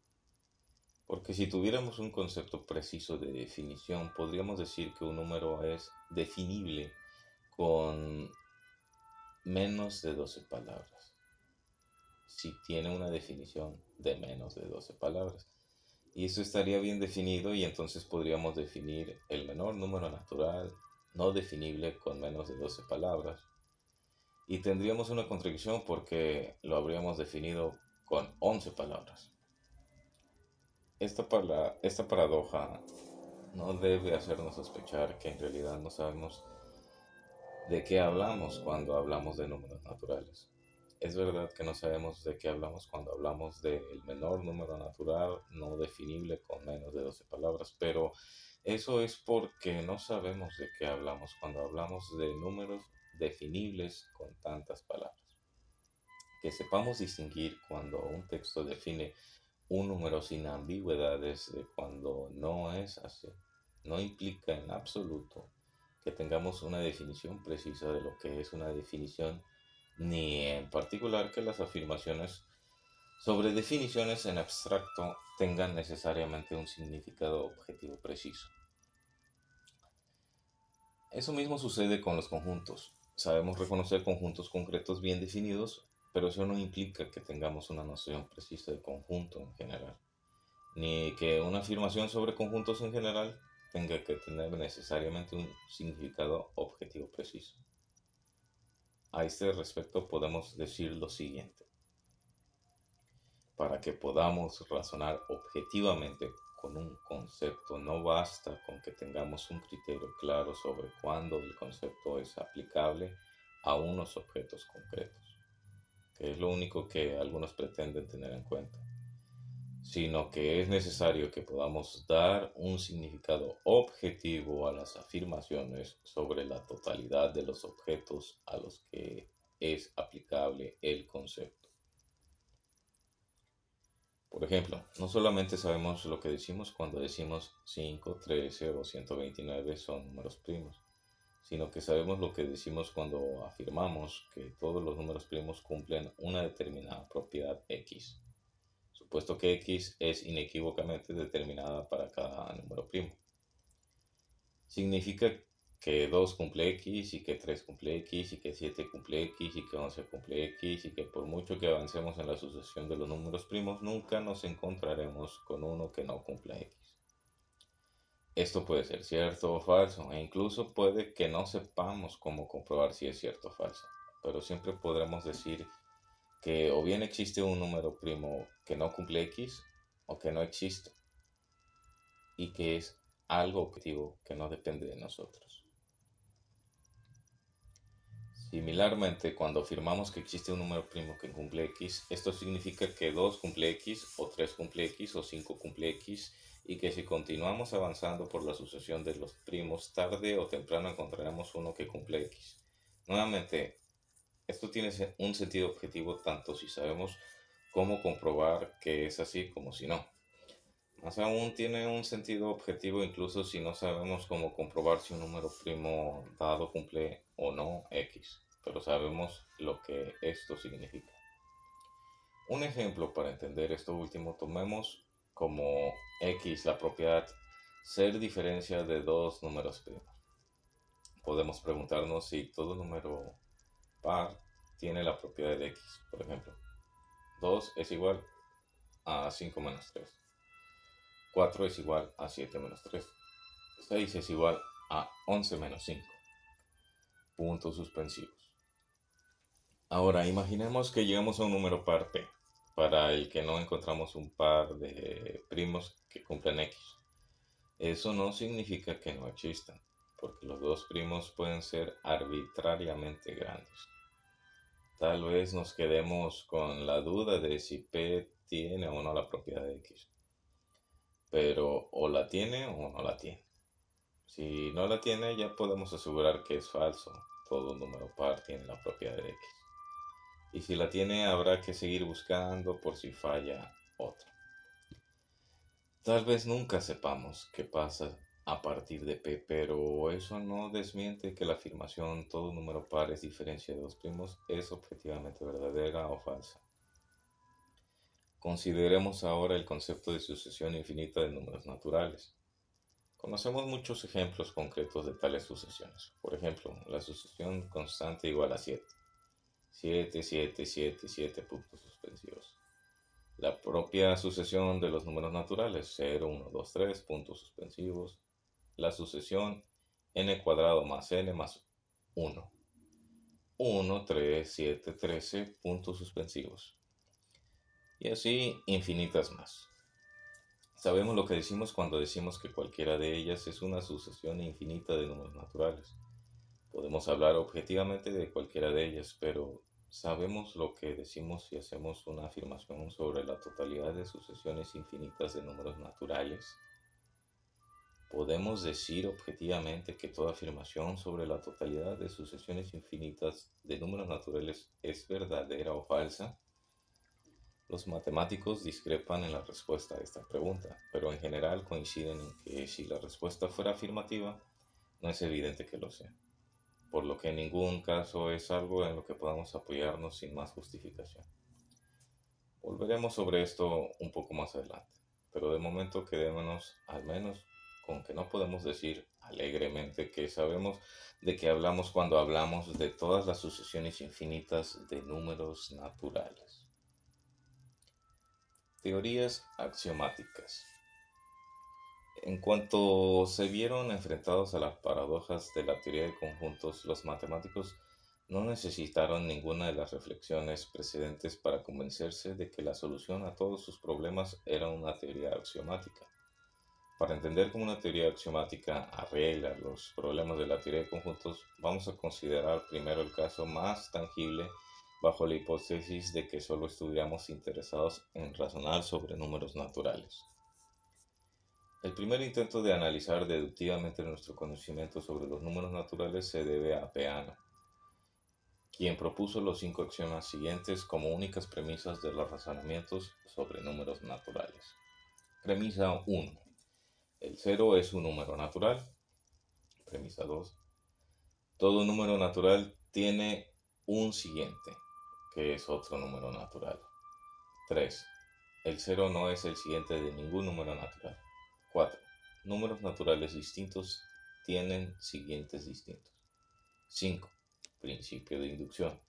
Porque si tuviéramos un concepto preciso de definición, podríamos decir que un número es definible con menos de 12 palabras, si tiene una definición de menos de 12 palabras. Y eso estaría bien definido y entonces podríamos definir el menor número natural no definible con menos de 12 palabras. Y tendríamos una contradicción porque lo habríamos definido con 11 palabras. Esta paradoja no debe hacernos sospechar que en realidad no sabemos de qué hablamos cuando hablamos de números naturales. Es verdad que no sabemos de qué hablamos cuando hablamos del menor número natural no definible con menos de 12 palabras, pero eso es porque no sabemos de qué hablamos cuando hablamos de números definibles con tantas palabras. Que sepamos distinguir cuando un texto define un número sin ambigüedades de cuando no es así, no implica en absoluto que tengamos una definición precisa de lo que es una definición, ni en particular que las afirmaciones sobre definiciones en abstracto tengan necesariamente un significado objetivo preciso. Eso mismo sucede con los conjuntos. Sabemos reconocer conjuntos concretos bien definidos, pero eso no implica que tengamos una noción precisa de conjunto en general, ni que una afirmación sobre conjuntos en general tenga que tener necesariamente un significado objetivo preciso. A este respecto podemos decir lo siguiente. Para que podamos razonar objetivamente con un concepto, no basta con que tengamos un criterio claro sobre cuándo el concepto es aplicable a unos objetos concretos, que es lo único que algunos pretenden tener en cuenta, sino que es necesario que podamos dar un significado objetivo a las afirmaciones sobre la totalidad de los objetos a los que es aplicable el concepto. Por ejemplo, no solamente sabemos lo que decimos cuando decimos 5, 13 o 129 son números primos, sino que sabemos lo que decimos cuando afirmamos que todos los números primos cumplen una determinada propiedad X. puesto que X es inequívocamente determinada para cada número primo. Significa que 2 cumple X y que 3 cumple X y que 7 cumple X y que 11 cumple X y que por mucho que avancemos en la sucesión de los números primos, nunca nos encontraremos con uno que no cumpla X. Esto puede ser cierto o falso, e incluso puede que no sepamos cómo comprobar si es cierto o falso, pero siempre podremos decir que o bien existe un número primo que no cumple X o que no existe y que es algo objetivo que no depende de nosotros. Similarmente, cuando afirmamos que existe un número primo que cumple X, esto significa que 2 cumple X, o 3 cumple X, o 5 cumple X, y que si continuamos avanzando por la sucesión de los primos, tarde o temprano encontraremos uno que cumple X. Nuevamente, esto tiene un sentido objetivo tanto si sabemos cómo comprobar que es así como si no. Más aún tiene un sentido objetivo incluso si no sabemos cómo comprobar si un número primo dado cumple o no X, pero sabemos lo que esto significa. Un ejemplo para entender esto último, tomemos como X la propiedad ser diferencia de dos números primos. Podemos preguntarnos si todo número par tiene la propiedad de X. Por ejemplo, 2 es igual a 5 menos 3. 4 es igual a 7 menos 3. 6 es igual a 11 menos 5. Puntos suspensivos. Ahora, imaginemos que llegamos a un número par P, para el que no encontramos un par de primos que cumplan X. Eso no significa que no existan, porque los dos primos pueden ser arbitrariamente grandes. Tal vez nos quedemos con la duda de si P tiene o no la propiedad de X. Pero o la tiene o no la tiene. Si no la tiene, ya podemos asegurar que es falso. Todo número par tiene la propiedad de X. Y si la tiene, habrá que seguir buscando por si falla otra. Tal vez nunca sepamos qué pasa a partir de P, pero eso no desmiente que la afirmación todo número par es diferencia de dos primos es objetivamente verdadera o falsa. Consideremos ahora el concepto de sucesión infinita de números naturales. Conocemos muchos ejemplos concretos de tales sucesiones. Por ejemplo, la sucesión constante igual a 7. 7, 7, 7, 7 puntos suspensivos. La propia sucesión de los números naturales, 0, 1, 2, 3 puntos suspensivos. La sucesión n cuadrado más n más 1. 1, 3, 7, 13 puntos suspensivos. Y así infinitas más. Sabemos lo que decimos cuando decimos que cualquiera de ellas es una sucesión infinita de números naturales. Podemos hablar objetivamente de cualquiera de ellas, pero ¿sabemos lo que decimos si hacemos una afirmación sobre la totalidad de sucesiones infinitas de números naturales? ¿Podemos decir objetivamente que toda afirmación sobre la totalidad de sucesiones infinitas de números naturales es verdadera o falsa? Los matemáticos discrepan en la respuesta a esta pregunta, pero en general coinciden en que si la respuesta fuera afirmativa, no es evidente que lo sea, por lo que en ningún caso es algo en lo que podamos apoyarnos sin más justificación. Volveremos sobre esto un poco más adelante, pero de momento quedémonos al menos con que no podemos decir alegremente que sabemos de qué hablamos cuando hablamos de todas las sucesiones infinitas de números naturales. Teorías axiomáticas. En cuanto se vieron enfrentados a las paradojas de la teoría de conjuntos, los matemáticos no necesitaron ninguna de las reflexiones precedentes para convencerse de que la solución a todos sus problemas era una teoría axiomática. Para entender cómo una teoría axiomática arregla los problemas de la teoría de conjuntos, vamos a considerar primero el caso más tangible bajo la hipótesis de que solo estuviéramos interesados en razonar sobre números naturales. El primer intento de analizar deductivamente nuestro conocimiento sobre los números naturales se debe a Peano, quien propuso los 5 axiomas siguientes como únicas premisas de los razonamientos sobre números naturales. Premisa 1. El 0 es un número natural. Premisa 2. Todo número natural tiene un siguiente, que es otro número natural. 3. el 0 no es el siguiente de ningún número natural. 4. Números naturales distintos tienen siguientes distintos. 5. Principio de inducción.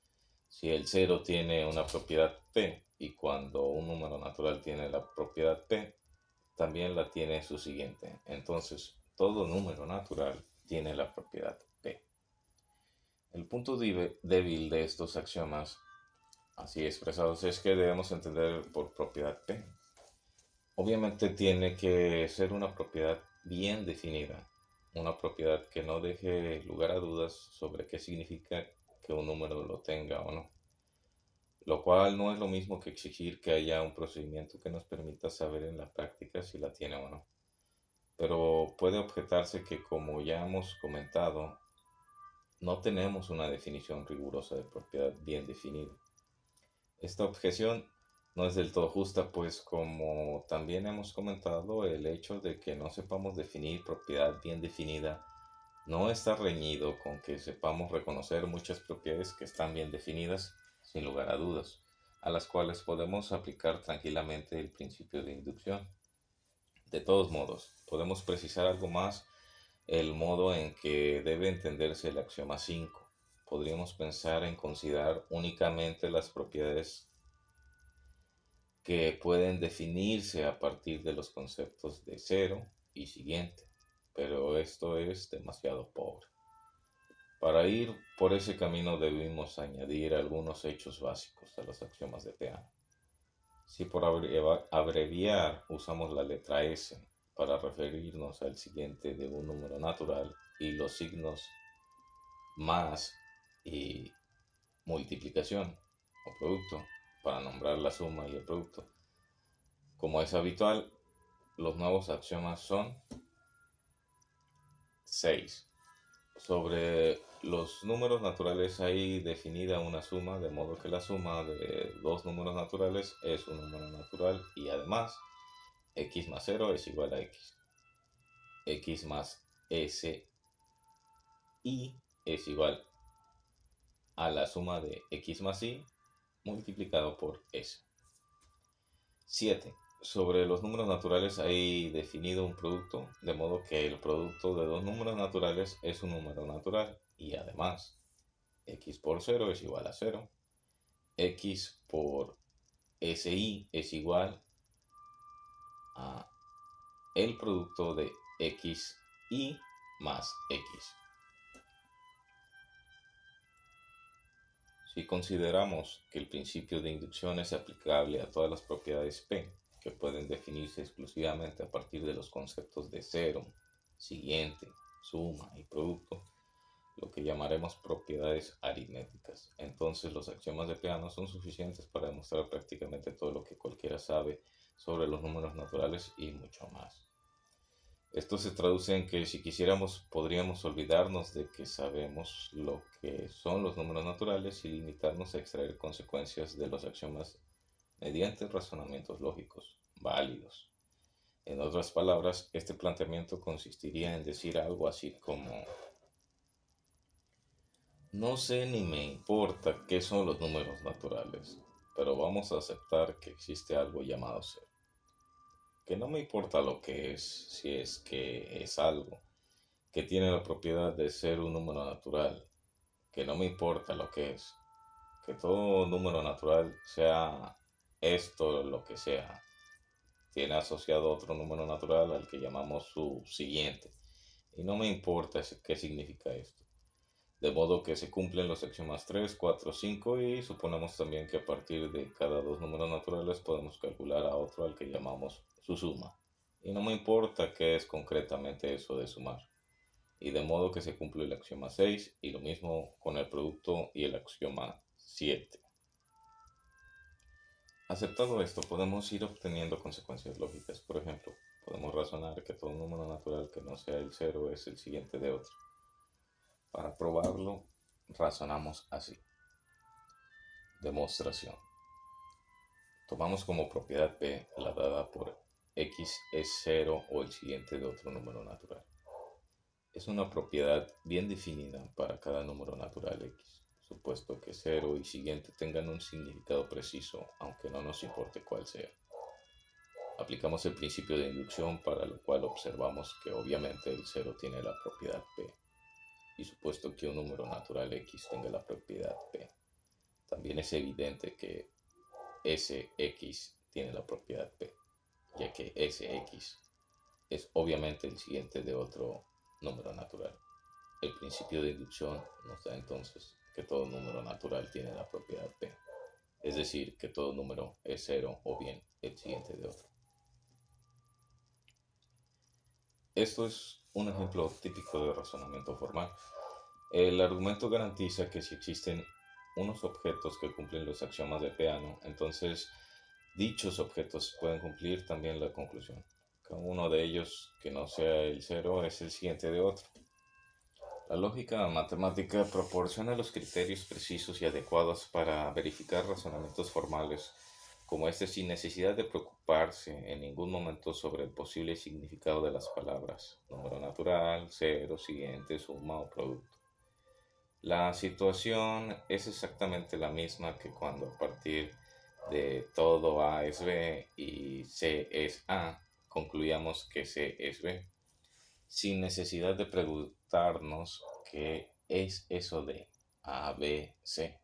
Si el 0 tiene una propiedad P y cuando un número natural tiene la propiedad P, también la tiene su siguiente. Entonces, todo número natural tiene la propiedad P. El punto débil de estos axiomas así expresados es que debemos entender por propiedad P. Obviamente tiene que ser una propiedad bien definida, una propiedad que no deje lugar a dudas sobre qué significa que un número lo tenga o no, lo cual no es lo mismo que exigir que haya un procedimiento que nos permita saber en la práctica si la tiene o no. Pero puede objetarse que, como ya hemos comentado, no tenemos una definición rigurosa de propiedad bien definida. Esta objeción no es del todo justa, pues como también hemos comentado, el hecho de que no sepamos definir propiedad bien definida no está reñido con que sepamos reconocer muchas propiedades que están bien definidas, sin lugar a dudas, a las cuales podemos aplicar tranquilamente el principio de inducción. De todos modos, podemos precisar algo más el modo en que debe entenderse el axioma 5. Podríamos pensar en considerar únicamente las propiedades que pueden definirse a partir de los conceptos de cero y siguiente, pero esto es demasiado pobre. Para ir por ese camino debemos añadir algunos hechos básicos a los axiomas de Peano. Si por abreviar usamos la letra S para referirnos al siguiente de un número natural y los signos más y multiplicación o producto para nombrar la suma y el producto, como es habitual, los nuevos axiomas son 6. Sobre los números naturales hay definida una suma, de modo que la suma de dos números naturales es un número natural y además x más 0 es igual a x. X más s y es igual a la suma de x más y multiplicado por s. 7. Sobre los números naturales hay definido un producto, de modo que el producto de dos números naturales es un número natural y además x por 0 es igual a 0, x por si es igual a el producto de x y más x. Si consideramos que el principio de inducción es aplicable a todas las propiedades P, que pueden definirse exclusivamente a partir de los conceptos de cero, siguiente, suma y producto, lo que llamaremos propiedades aritméticas. Entonces los axiomas de Peano son suficientes para demostrar prácticamente todo lo que cualquiera sabe sobre los números naturales y mucho más. Esto se traduce en que si quisiéramos podríamos olvidarnos de que sabemos lo que son los números naturales y limitarnos a extraer consecuencias de los axiomas mediante razonamientos lógicos válidos. En otras palabras, este planteamiento consistiría en decir algo así como: no sé ni me importa qué son los números naturales, pero vamos a aceptar que existe algo llamado ser. Que no me importa lo que es, si es que es algo que tiene la propiedad de ser un número natural, que no me importa lo que es, que todo número natural, sea esto lo que sea, tiene asociado otro número natural al que llamamos su siguiente, y no me importa qué significa esto. De modo que se cumplen los axiomas 3, 4, 5 y suponemos también que a partir de cada dos números naturales podemos calcular a otro al que llamamos su suma. Y no me importa qué es concretamente eso de sumar. Y de modo que se cumple el axioma 6 y lo mismo con el producto y el axioma 7. Aceptado esto, podemos ir obteniendo consecuencias lógicas. Por ejemplo, podemos razonar que todo número natural que no sea el 0 es el siguiente de otro. Para probarlo, razonamos así. Demostración. Tomamos como propiedad P la dada por x es 0 o el siguiente de otro número natural. Es una propiedad bien definida para cada número natural x, supuesto que 0 y siguiente tengan un significado preciso, aunque no nos importe cuál sea. Aplicamos el principio de inducción, para lo cual observamos que obviamente el cero tiene la propiedad P, y supuesto que un número natural X tenga la propiedad P, también es evidente que Sx tiene la propiedad P, ya que Sx es obviamente el siguiente de otro número natural. El principio de inducción nos da entonces que todo número natural tiene la propiedad P, es decir, que todo número es cero o bien el siguiente de otro. Esto es un ejemplo típico de razonamiento formal. El argumento garantiza que si existen unos objetos que cumplen los axiomas de Peano, entonces dichos objetos pueden cumplir también la conclusión. Cada uno de ellos que no sea el cero es el siguiente de otro. La lógica matemática proporciona los criterios precisos y adecuados para verificar razonamientos formales como este sin necesidad de preocuparse en ningún momento sobre el posible significado de las palabras, número natural, cero, siguiente, suma o producto. La situación es exactamente la misma que cuando a partir de todo A es B y C es A, concluyamos que C es B, sin necesidad de preguntarnos qué es eso de A, B, C.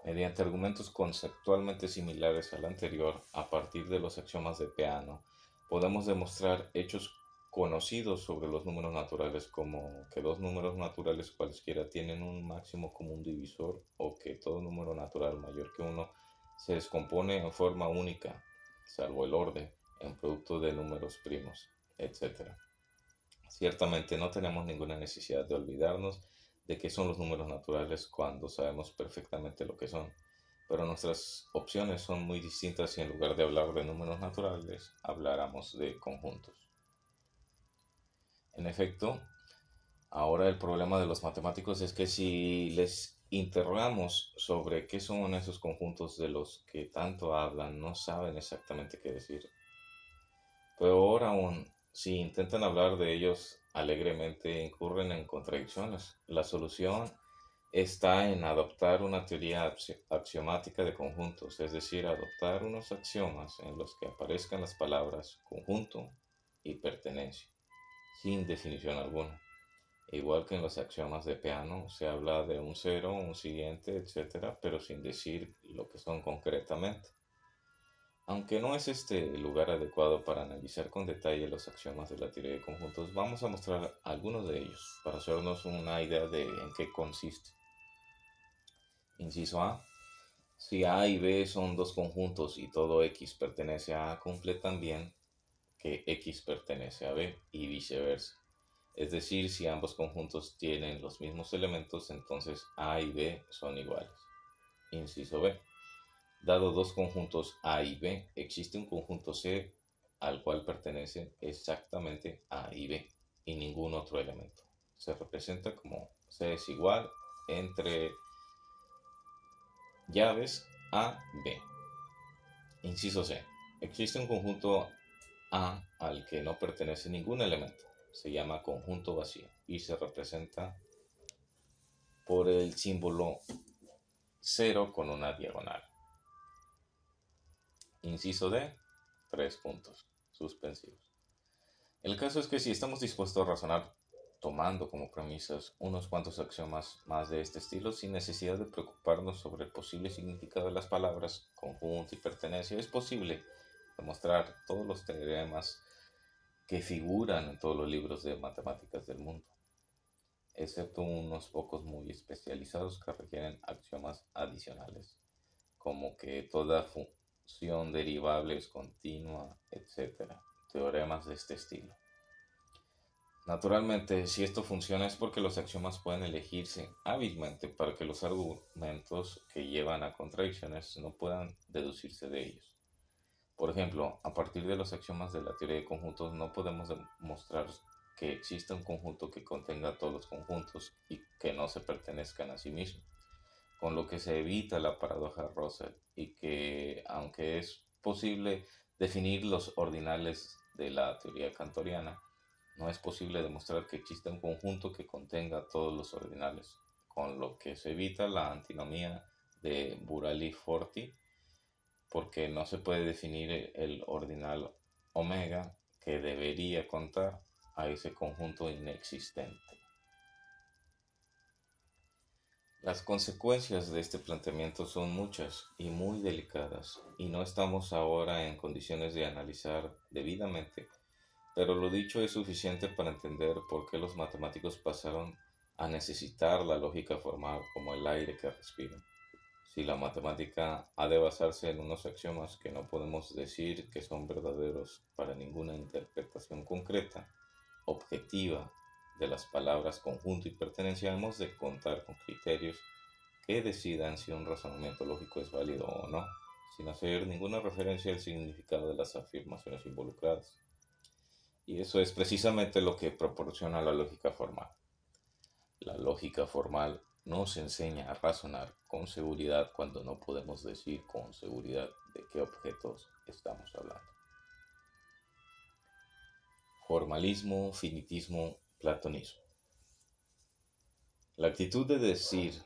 Mediante argumentos conceptualmente similares al anterior, a partir de los axiomas de Peano, podemos demostrar hechos conocidos sobre los números naturales, como que dos números naturales cualesquiera tienen un máximo común divisor, o que todo número natural mayor que uno se descompone en forma única, salvo el orden, en producto de números primos, etc. Ciertamente no tenemos ninguna necesidad de olvidarnos de qué son los números naturales cuando sabemos perfectamente lo que son, pero nuestras opciones son muy distintas si en lugar de hablar de números naturales habláramos de conjuntos. En efecto, ahora el problema de los matemáticos es que si les interrogamos sobre qué son esos conjuntos de los que tanto hablan, no saben exactamente qué decir. Peor aún, si intentan hablar de ellos alegremente, incurren en contradicciones. La solución está en adoptar una teoría axiomática de conjuntos, es decir, adoptar unos axiomas en los que aparezcan las palabras conjunto y pertenencia, sin definición alguna. Igual que en los axiomas de Peano, se habla de un cero, un siguiente, etc., pero sin decir lo que son concretamente. Aunque no es este el lugar adecuado para analizar con detalle los axiomas de la teoría de conjuntos, vamos a mostrar algunos de ellos para hacernos una idea de en qué consiste. Inciso A. Si A y B son dos conjuntos y todo X pertenece a A, cumple también que X pertenece a B y viceversa. Es decir, si ambos conjuntos tienen los mismos elementos, entonces A y B son iguales. Inciso B. Dado dos conjuntos A y B, existe un conjunto C al cual pertenecen exactamente A y B y ningún otro elemento. Se representa como C es igual entre llaves A, B. Inciso C. Existe un conjunto A al que no pertenece ningún elemento. Se llama conjunto vacío y se representa por el símbolo 0 con una diagonal. Inciso D. 3 puntos suspensivos. El caso es que si estamos dispuestos a razonar tomando como premisas unos cuantos axiomas más de este estilo, sin necesidad de preocuparnos sobre el posible significado de las palabras conjunto y pertenencia, es posible demostrar todos los teoremas que figuran en todos los libros de matemáticas del mundo, excepto unos pocos muy especializados que requieren axiomas adicionales, como que toda función derivable es continua, etc. Teoremas de este estilo. Naturalmente, si esto funciona es porque los axiomas pueden elegirse hábilmente para que los argumentos que llevan a contradicciones no puedan deducirse de ellos. Por ejemplo, a partir de los axiomas de la teoría de conjuntos no podemos demostrar que exista un conjunto que contenga todos los conjuntos y que no se pertenezcan a sí mismos, con lo que se evita la paradoja Russell y que, aunque es posible definir los ordinales de la teoría cantoriana, no es posible demostrar que exista un conjunto que contenga todos los ordinales, con lo que se evita la antinomía de Burali-Forti porque no se puede definir el ordinal omega que debería contar a ese conjunto inexistente. Las consecuencias de este planteamiento son muchas y muy delicadas, y no estamos ahora en condiciones de analizar debidamente, pero lo dicho es suficiente para entender por qué los matemáticos pasaron a necesitar la lógica formal como el aire que respiran. Si la matemática ha de basarse en unos axiomas que no podemos decir que son verdaderos para ninguna interpretación concreta, objetiva, de las palabras conjunto y pertenencia, hemos de contar con criterios que decidan si un razonamiento lógico es válido o no, sin hacer ninguna referencia al significado de las afirmaciones involucradas. Y eso es precisamente lo que proporciona la lógica formal. La lógica formal nos enseña a razonar con seguridad cuando no podemos decir con seguridad de qué objetos estamos hablando. Formalismo, finitismo, platonismo. La actitud de decir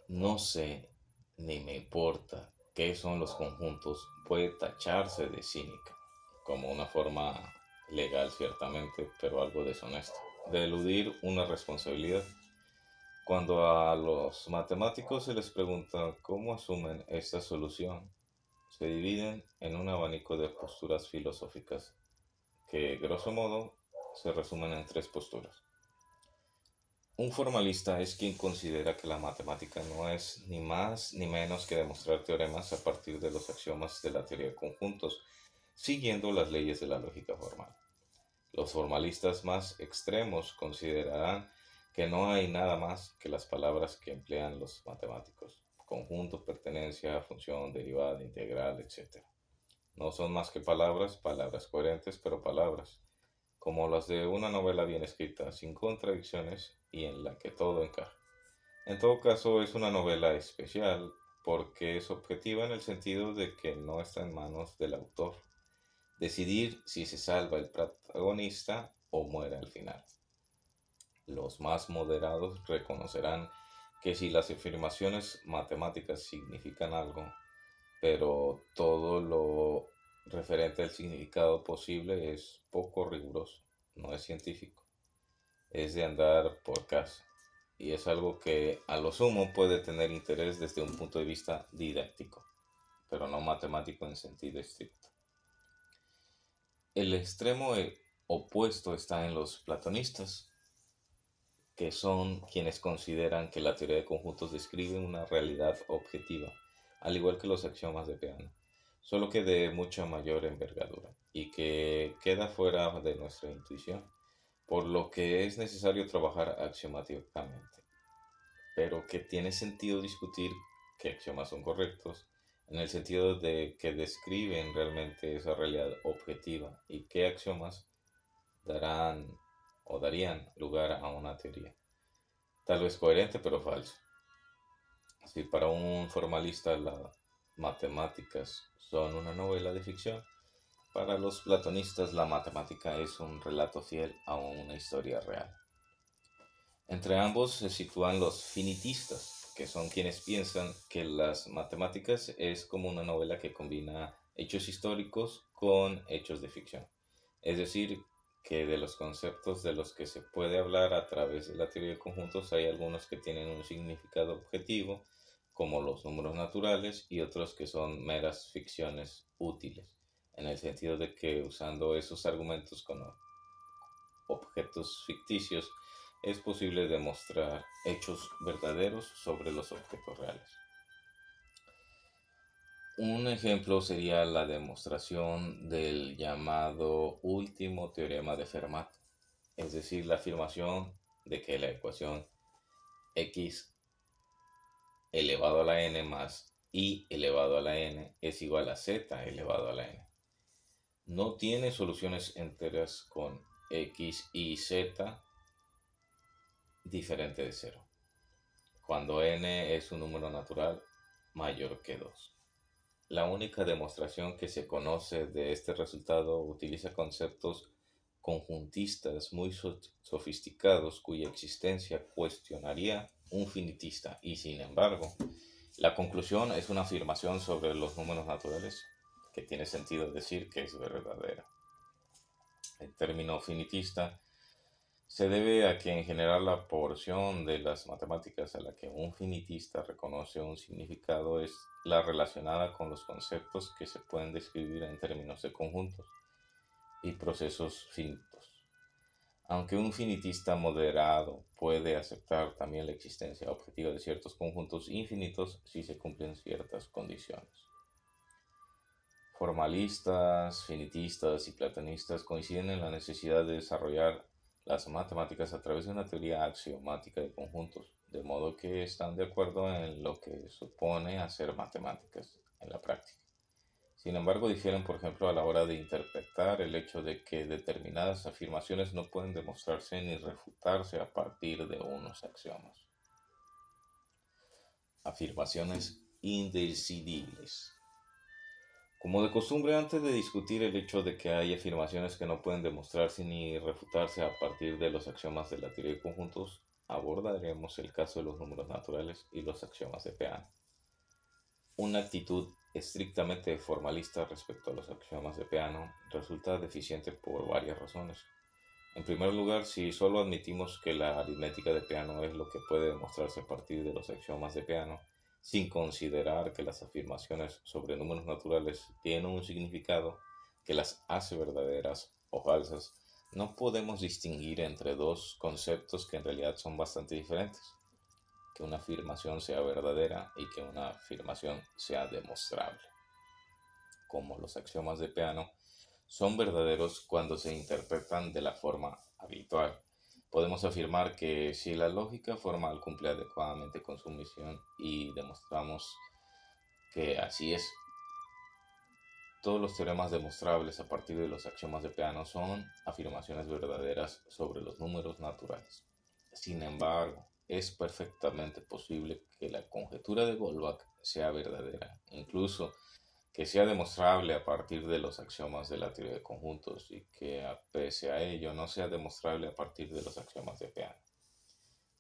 no sé ni me importa qué son los conjuntos puede tacharse de cínica, como una forma legal ciertamente, pero algo deshonesta, de eludir una responsabilidad. Cuando a los matemáticos se les pregunta cómo asumen esta solución, se dividen en un abanico de posturas filosóficas que, grosso modo, se resumen en tres posturas. Un formalista es quien considera que la matemática no es ni más ni menos que demostrar teoremas a partir de los axiomas de la teoría de conjuntos, siguiendo las leyes de la lógica formal. Los formalistas más extremos considerarán que no hay nada más que las palabras que emplean los matemáticos: conjunto, pertenencia, función, derivada, integral, etc. No son más que palabras, palabras coherentes, pero palabras, como las de una novela bien escrita, sin contradicciones y en la que todo encaja. En todo caso, es una novela especial porque es objetiva en el sentido de que no está en manos del autor decidir si se salva el protagonista o muere al final. Los más moderados reconocerán que si las afirmaciones matemáticas significan algo, pero todo lo referente al significado posible es poco riguroso, no es científico, es de andar por casa, y es algo que a lo sumo puede tener interés desde un punto de vista didáctico, pero no matemático en sentido estricto. El extremo opuesto está en los platonistas, que son quienes consideran que la teoría de conjuntos describe una realidad objetiva, al igual que los axiomas de Peano, solo que de mucha mayor envergadura y que queda fuera de nuestra intuición, por lo que es necesario trabajar axiomáticamente, pero que tiene sentido discutir qué axiomas son correctos, en el sentido de que describen realmente esa realidad objetiva y qué axiomas darán o darían lugar a una teoría, tal vez coherente pero falso. Si para un formalista las matemáticas son una novela de ficción, para los platonistas la matemática es un relato fiel a una historia real. Entre ambos se sitúan los finitistas, que son quienes piensan que las matemáticas es como una novela que combina hechos históricos con hechos de ficción. Es decir, que de los conceptos de los que se puede hablar a través de la teoría de conjuntos hay algunos que tienen un significado objetivo, como los números naturales, y otros que son meras ficciones útiles, en el sentido de que usando esos argumentos con objetos ficticios es posible demostrar hechos verdaderos sobre los objetos reales. Un ejemplo sería la demostración del llamado último teorema de Fermat, es decir, la afirmación de que la ecuación x elevado a la n más y elevado a la n es igual a z elevado a la n. No tiene soluciones enteras con x y z diferente de 0, cuando n es un número natural mayor que 2. La única demostración que se conoce de este resultado utiliza conceptos conjuntistas muy sofisticados cuya existencia cuestionaría un finitista, y sin embargo, la conclusión es una afirmación sobre los números naturales que tiene sentido decir que es verdadera. El término finitista se debe a que en general la porción de las matemáticas a la que un finitista reconoce un significado es la relacionada con los conceptos que se pueden describir en términos de conjuntos y procesos finitos. Aunque un finitista moderado puede aceptar también la existencia objetiva de ciertos conjuntos infinitos si se cumplen ciertas condiciones. Formalistas, finitistas y platonistas coinciden en la necesidad de desarrollar las matemáticas a través de una teoría axiomática de conjuntos, de modo que están de acuerdo en lo que supone hacer matemáticas en la práctica. Sin embargo, difieren, por ejemplo, a la hora de interpretar el hecho de que determinadas afirmaciones no pueden demostrarse ni refutarse a partir de unos axiomas. Afirmaciones indecidibles. Como de costumbre, antes de discutir el hecho de que hay afirmaciones que no pueden demostrarse ni refutarse a partir de los axiomas de la teoría de conjuntos, abordaremos el caso de los números naturales y los axiomas de Peano. Una actitud estrictamente formalista respecto a los axiomas de Peano resulta deficiente por varias razones. En primer lugar, si solo admitimos que la aritmética de Peano es lo que puede demostrarse a partir de los axiomas de Peano, sin considerar que las afirmaciones sobre números naturales tienen un significado que las hace verdaderas o falsas, no podemos distinguir entre dos conceptos que en realidad son bastante diferentes: que una afirmación sea verdadera y que una afirmación sea demostrable. Como los axiomas de Peano son verdaderos cuando se interpretan de la forma habitual, podemos afirmar que si la lógica formal cumple adecuadamente con su misión y demostramos que así es, todos los teoremas demostrables a partir de los axiomas de Peano son afirmaciones verdaderas sobre los números naturales. Sin embargo, es perfectamente posible que la conjetura de Goldbach sea verdadera, incluso que sea demostrable a partir de los axiomas de la teoría de conjuntos y que, pese a ello, no sea demostrable a partir de los axiomas de Peano.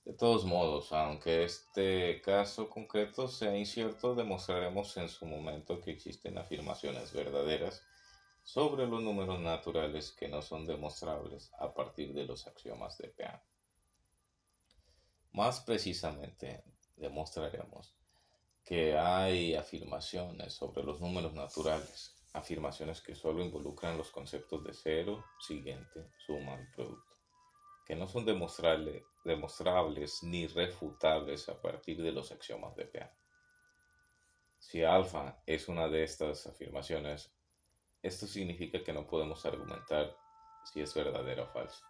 De todos modos, aunque este caso concreto sea incierto, demostraremos en su momento que existen afirmaciones verdaderas sobre los números naturales que no son demostrables a partir de los axiomas de Peano. Más precisamente, demostraremos que hay afirmaciones sobre los números naturales, afirmaciones que solo involucran los conceptos de cero, siguiente, suma y producto, que no son demostrables ni refutables a partir de los axiomas de Peano. Si alfa es una de estas afirmaciones, esto significa que no podemos argumentar si es verdadera o falsa.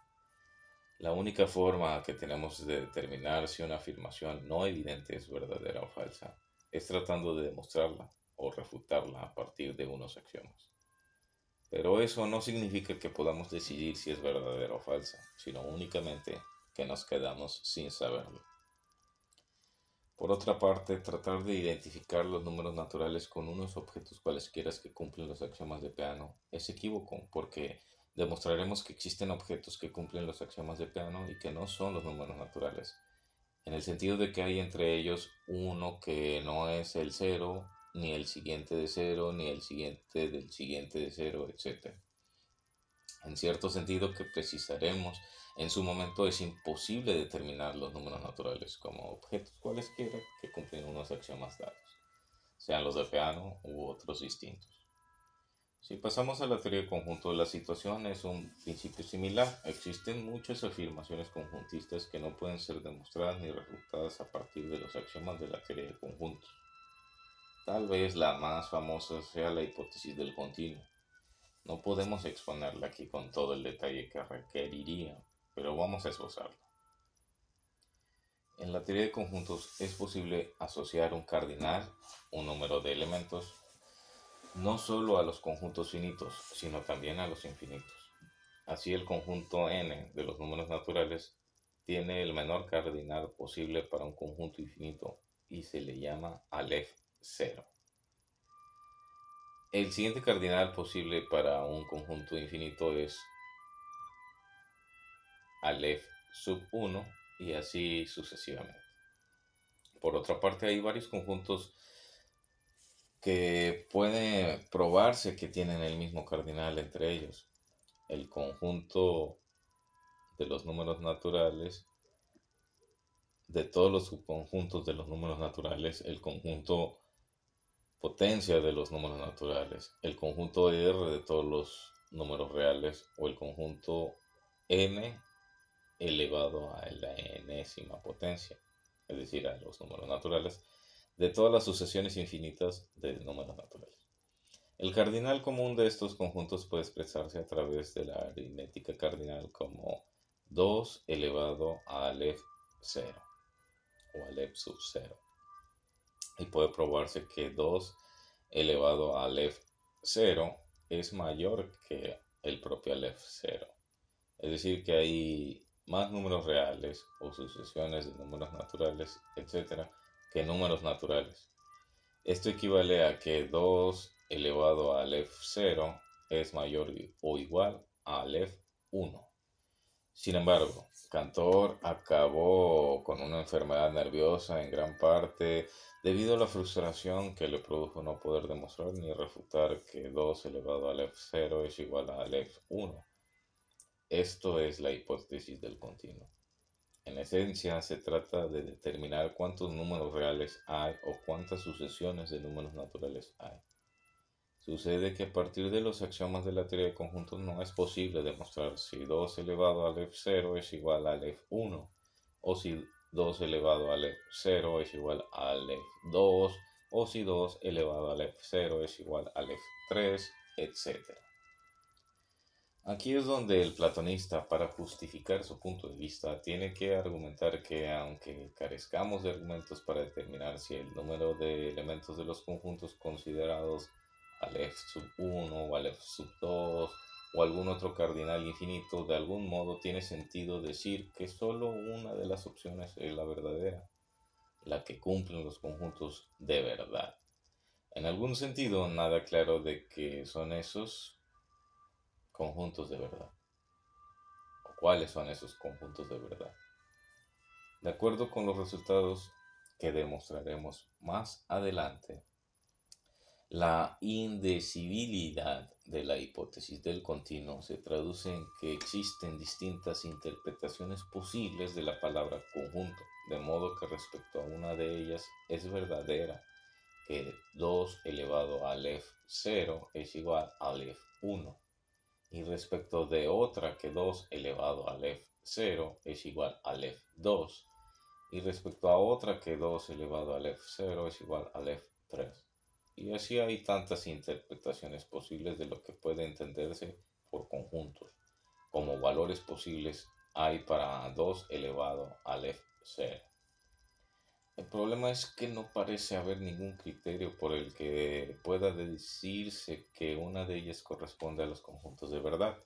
La única forma que tenemos de determinar si una afirmación no evidente es verdadera o falsa es tratando de demostrarla o refutarla a partir de unos axiomas. Pero eso no significa que podamos decidir si es verdadera o falsa, sino únicamente que nos quedamos sin saberlo. Por otra parte, tratar de identificar los números naturales con unos objetos cualesquiera que cumplen los axiomas de Peano es equívoco, porque demostraremos que existen objetos que cumplen los axiomas de Peano y que no son los números naturales, en el sentido de que hay entre ellos uno que no es el cero, ni el siguiente de cero, ni el siguiente del siguiente de cero, etc. En cierto sentido que precisaremos en su momento, es imposible determinar los números naturales como objetos cualesquiera que cumplen unos axiomas dados, sean los de Peano u otros distintos. Si pasamos a la teoría de conjuntos, la situación es un principio similar. Existen muchas afirmaciones conjuntistas que no pueden ser demostradas ni refutadas a partir de los axiomas de la teoría de conjuntos. Tal vez la más famosa sea la hipótesis del continuo. No podemos exponerla aquí con todo el detalle que requeriría, pero vamos a esbozarla. En la teoría de conjuntos es posible asociar un cardinal, un número de elementos, no solo a los conjuntos finitos, sino también a los infinitos. Así, el conjunto n de los números naturales tiene el menor cardinal posible para un conjunto infinito y se le llama Aleph 0. El siguiente cardinal posible para un conjunto infinito es Aleph sub 1 y así sucesivamente. Por otra parte, hay varios conjuntos que puede probarse que tienen el mismo cardinal entre ellos. El conjunto de los números naturales, de todos los subconjuntos de los números naturales, el conjunto potencia de los números naturales, el conjunto R de todos los números reales o el conjunto n elevado a la enésima potencia, es decir, a los números naturales, de todas las sucesiones infinitas de números naturales. El cardinal común de estos conjuntos puede expresarse a través de la aritmética cardinal como 2 elevado a Aleph 0 o Aleph sub 0. Y puede probarse que 2 elevado a Aleph 0 es mayor que el propio Aleph 0. Es decir, que hay más números reales o sucesiones de números naturales, etcétera, que números naturales. Esto equivale a que 2 elevado a Aleph 0 es mayor o igual a Aleph 1. Sin embargo, Cantor acabó con una enfermedad nerviosa en gran parte debido a la frustración que le produjo no poder demostrar ni refutar que 2 elevado a Aleph 0 es igual a Aleph 1. Esto es la hipótesis del continuo. En esencia, se trata de determinar cuántos números reales hay o cuántas sucesiones de números naturales hay. Sucede que a partir de los axiomas de la teoría de conjuntos no es posible demostrar si 2 elevado a Aleph 0 es igual a Aleph 1 o si 2 elevado a Aleph 0 es igual a Aleph 2 o si 2 elevado a Aleph 0 es igual a Aleph 3, etc. Aquí es donde el platonista, para justificar su punto de vista, tiene que argumentar que aunque carezcamos de argumentos para determinar si el número de elementos de los conjuntos considerados Aleph sub 1 o Aleph sub 2 o algún otro cardinal infinito, de algún modo tiene sentido decir que solo una de las opciones es la verdadera, la que cumplen los conjuntos de verdad. En algún sentido, nada claro de que son esos conjuntos de verdad. ¿Cuáles son esos conjuntos de verdad? De acuerdo con los resultados que demostraremos más adelante, la indecibilidad de la hipótesis del continuo se traduce en que existen distintas interpretaciones posibles de la palabra conjunto, de modo que respecto a una de ellas es verdadera que 2 elevado a Aleph 0 es igual a Aleph 1. Y respecto de otra que 2 elevado a Aleph 0 es igual a Aleph 2. Y respecto a otra que 2 elevado a Aleph 0 es igual a Aleph 3. Y así hay tantas interpretaciones posibles de lo que puede entenderse por conjuntos, como valores posibles hay para 2 elevado a Aleph 0. El problema es que no parece haber ningún criterio por el que pueda decirse que una de ellas corresponde a los conjuntos de verdad.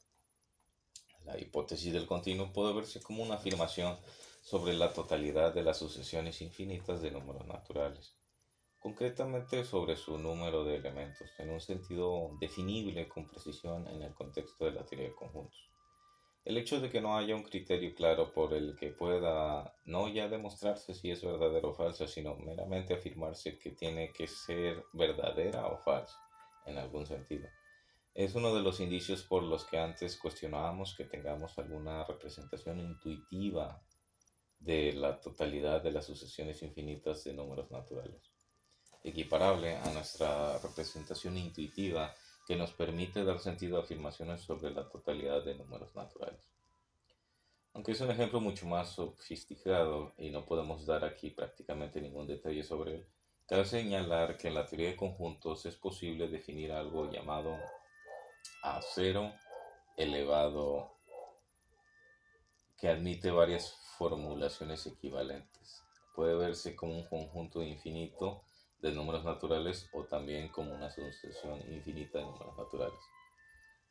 La hipótesis del continuo puede verse como una afirmación sobre la totalidad de las sucesiones infinitas de números naturales, concretamente sobre su número de elementos, en un sentido definible con precisión en el contexto de la teoría de conjuntos. El hecho de que no haya un criterio claro por el que pueda no ya demostrarse si es verdadera o falsa, sino meramente afirmarse que tiene que ser verdadera o falsa, en algún sentido, es uno de los indicios por los que antes cuestionábamos que tengamos alguna representación intuitiva de la totalidad de las sucesiones infinitas de números naturales, equiparable a nuestra representación intuitiva que nos permite dar sentido a afirmaciones sobre la totalidad de números naturales. Aunque es un ejemplo mucho más sofisticado y no podemos dar aquí prácticamente ningún detalle sobre él, cabe señalar que en la teoría de conjuntos es posible definir algo llamado A0 elevado que admite varias formulaciones equivalentes. Puede verse como un conjunto infinito de números naturales o también como una sucesión infinita de números naturales.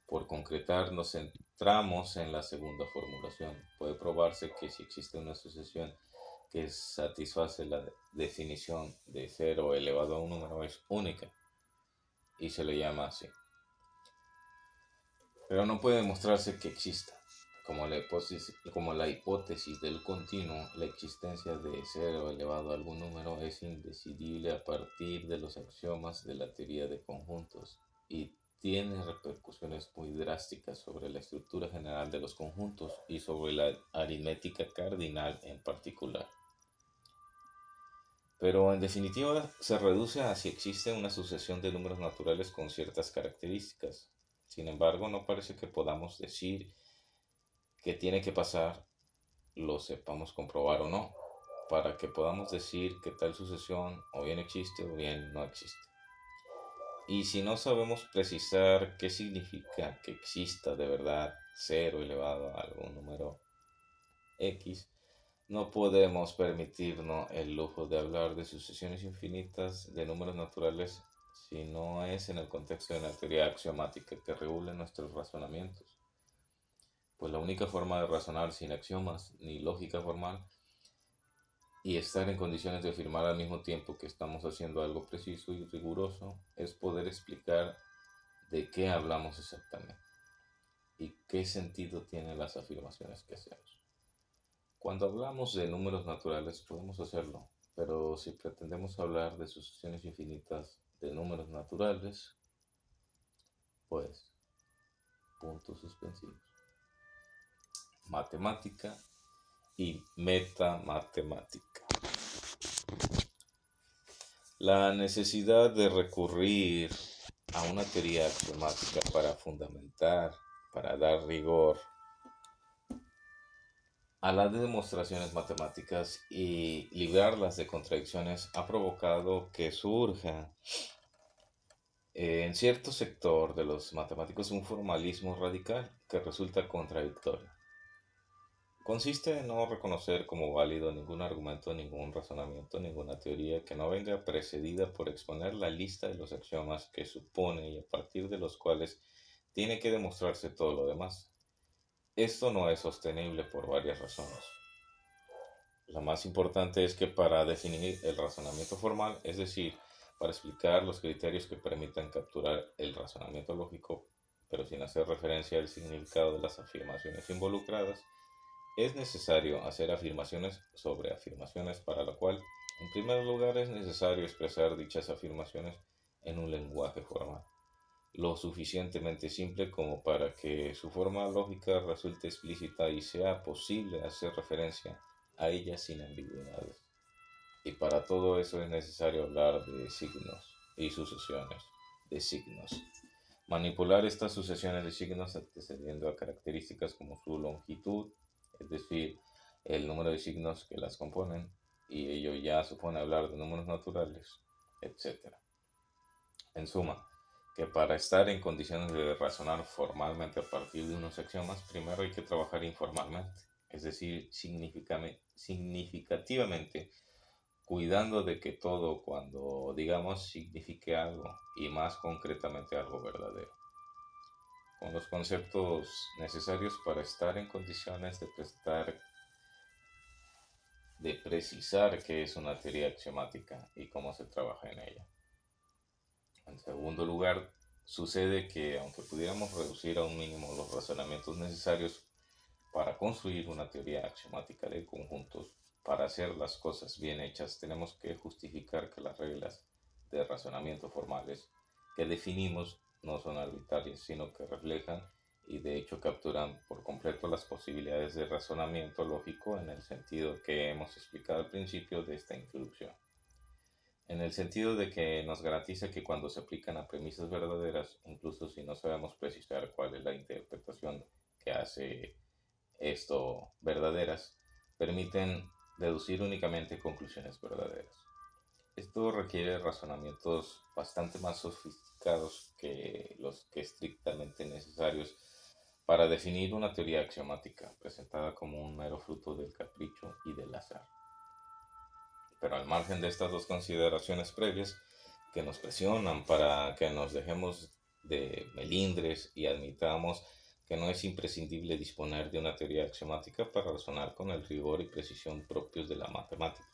Por concretar, nos centramos en la segunda formulación. Puede probarse que si existe una sucesión que satisface la definición de 0 elevado a un número es única y se le llama así. Pero no puede demostrarse que exista. como la hipótesis del continuo, la existencia de cero elevado a algún número es indecidible a partir de los axiomas de la teoría de conjuntos y tiene repercusiones muy drásticas sobre la estructura general de los conjuntos y sobre la aritmética cardinal en particular. Pero en definitiva se reduce a si existe una sucesión de números naturales con ciertas características. Sin embargo, no parece que podamos decir que tiene que pasar, lo sepamos comprobar o no, para que podamos decir que tal sucesión o bien existe o bien no existe. Y si no sabemos precisar qué significa que exista de verdad cero elevado a algún número x, no podemos permitirnos el lujo de hablar de sucesiones infinitas de números naturales si no es en el contexto de una teoría axiomática que regule nuestros razonamientos. Pues la única forma de razonar sin axiomas ni lógica formal y estar en condiciones de afirmar al mismo tiempo que estamos haciendo algo preciso y riguroso es poder explicar de qué hablamos exactamente y qué sentido tienen las afirmaciones que hacemos. Cuando hablamos de números naturales podemos hacerlo, pero si pretendemos hablar de sucesiones infinitas de números naturales, pues puntos suspensivos. Matemática y metamatemática. La necesidad de recurrir a una teoría axiomática para fundamentar, para dar rigor a las demostraciones matemáticas y librarlas de contradicciones ha provocado que surja en cierto sector de los matemáticos un formalismo radical que resulta contradictorio. Consiste en no reconocer como válido ningún argumento, ningún razonamiento, ninguna teoría que no venga precedida por exponer la lista de los axiomas que supone y a partir de los cuales tiene que demostrarse todo lo demás. Esto no es sostenible por varias razones. La más importante es que para definir el razonamiento formal, es decir, para explicar los criterios que permitan capturar el razonamiento lógico, pero sin hacer referencia al significado de las afirmaciones involucradas, es necesario hacer afirmaciones sobre afirmaciones, para lo cual, en primer lugar, es necesario expresar dichas afirmaciones en un lenguaje formal, lo suficientemente simple como para que su forma lógica resulte explícita y sea posible hacer referencia a ellas sin ambigüedades. Y para todo eso es necesario hablar de signos y sucesiones de signos. Manipular estas sucesiones de signos accediendo a características como su longitud, es decir, el número de signos que las componen, y ello ya supone hablar de números naturales, etc. En suma, que para estar en condiciones de razonar formalmente a partir de unos axiomas, primero hay que trabajar informalmente, es decir, significativamente, cuidando de que todo, cuando digamos, signifique algo, y más concretamente algo verdadero, con los conceptos necesarios para estar en condiciones de precisar qué es una teoría axiomática y cómo se trabaja en ella. En segundo lugar, sucede que aunque pudiéramos reducir a un mínimo los razonamientos necesarios para construir una teoría axiomática de conjuntos, para hacer las cosas bien hechas, tenemos que justificar que las reglas de razonamiento formales que definimos no son arbitrarias, sino que reflejan y de hecho capturan por completo las posibilidades de razonamiento lógico en el sentido que hemos explicado al principio de esta introducción. En el sentido de que nos garantiza que cuando se aplican a premisas verdaderas, incluso si no sabemos precisar cuál es la interpretación que hace esto verdaderas, permiten deducir únicamente conclusiones verdaderas. Esto requiere razonamientos bastante más sofisticados que los que estrictamente necesarios para definir una teoría axiomática presentada como un mero fruto del capricho y del azar. Pero al margen de estas dos consideraciones previas que nos presionan para que nos dejemos de melindres y admitamos que no es imprescindible disponer de una teoría axiomática para razonar con el rigor y precisión propios de la matemática.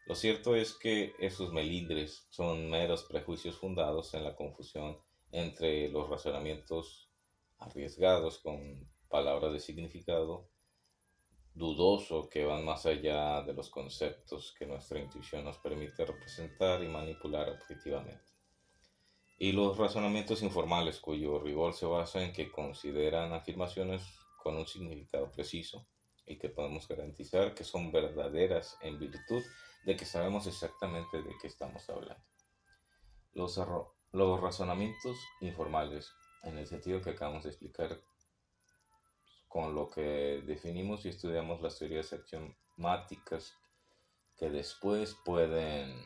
Lo cierto es que esos melindres son meros prejuicios fundados en la confusión entre los razonamientos arriesgados con palabras de significado dudoso que van más allá de los conceptos que nuestra intuición nos permite representar y manipular objetivamente. Y los razonamientos informales, cuyo rigor se basa en que consideran afirmaciones con un significado preciso y que podemos garantizar que son verdaderas en virtud de que sabemos exactamente de qué estamos hablando. Los razonamientos informales, en el sentido que acabamos de explicar, con lo que definimos y estudiamos las teorías axiomáticas que después pueden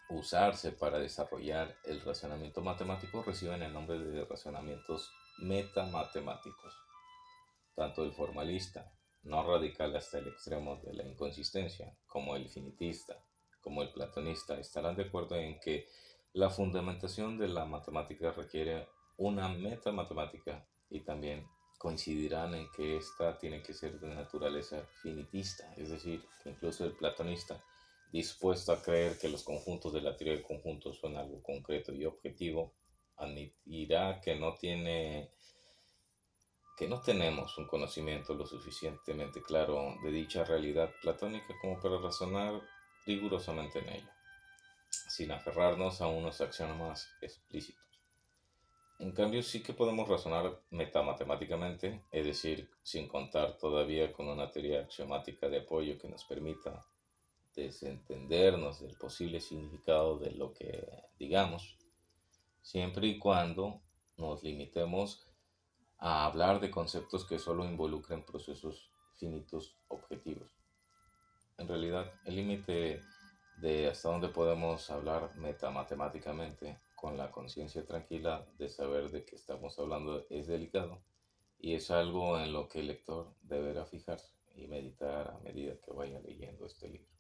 usarse para desarrollar el razonamiento matemático, reciben el nombre de razonamientos metamatemáticos. Tanto el formalista, no radical hasta el extremo de la inconsistencia, como el finitista, como el platonista, estarán de acuerdo en que la fundamentación de la matemática requiere una metamatemática y también coincidirán en que ésta tiene que ser de naturaleza finitista, es decir, que incluso el platonista, dispuesto a creer que los conjuntos de la teoría de conjuntos son algo concreto y objetivo, admitirá que no tenemos un conocimiento lo suficientemente claro de dicha realidad platónica como para razonar rigurosamente en ella, sin aferrarnos a unos axiomas explícitos. En cambio, sí que podemos razonar metamatemáticamente, es decir, sin contar todavía con una teoría axiomática de apoyo que nos permita desentendernos del posible significado de lo que digamos, siempre y cuando nos limitemos a hablar de conceptos que solo involucren procesos finitos objetivos. En realidad, el límite de hasta dónde podemos hablar metamatemáticamente con la conciencia tranquila de saber de qué estamos hablando es delicado y es algo en lo que el lector deberá fijarse y meditar a medida que vaya leyendo este libro.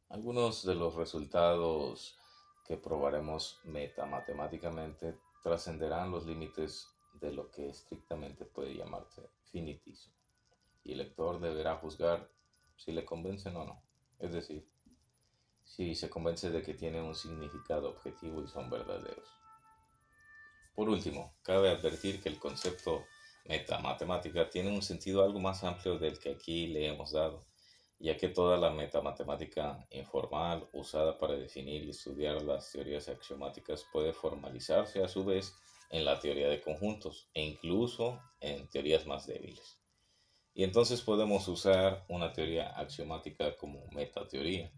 Algunos de los resultados que probaremos metamatemáticamente trascenderán los límites de lo que estrictamente puede llamarse finitismo, y el lector deberá juzgar si le convencen o no, es decir, si se convence de que tienen un significado objetivo y son verdaderos. Por último, cabe advertir que el concepto metamatemática tiene un sentido algo más amplio del que aquí le hemos dado, ya que toda la metamatemática informal usada para definir y estudiar las teorías axiomáticas puede formalizarse a su vez en la teoría de conjuntos e incluso en teorías más débiles. Y entonces podemos usar una teoría axiomática como metateoría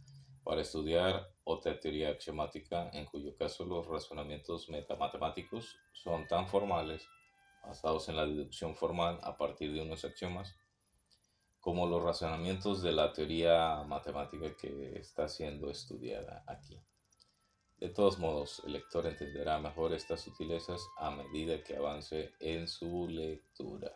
para estudiar otra teoría axiomática en cuyo caso los razonamientos metamatemáticos son tan formales, basados en la deducción formal a partir de unos axiomas, como los razonamientos de la teoría matemática que está siendo estudiada aquí. De todos modos, el lector entenderá mejor estas sutilezas a medida que avance en su lectura.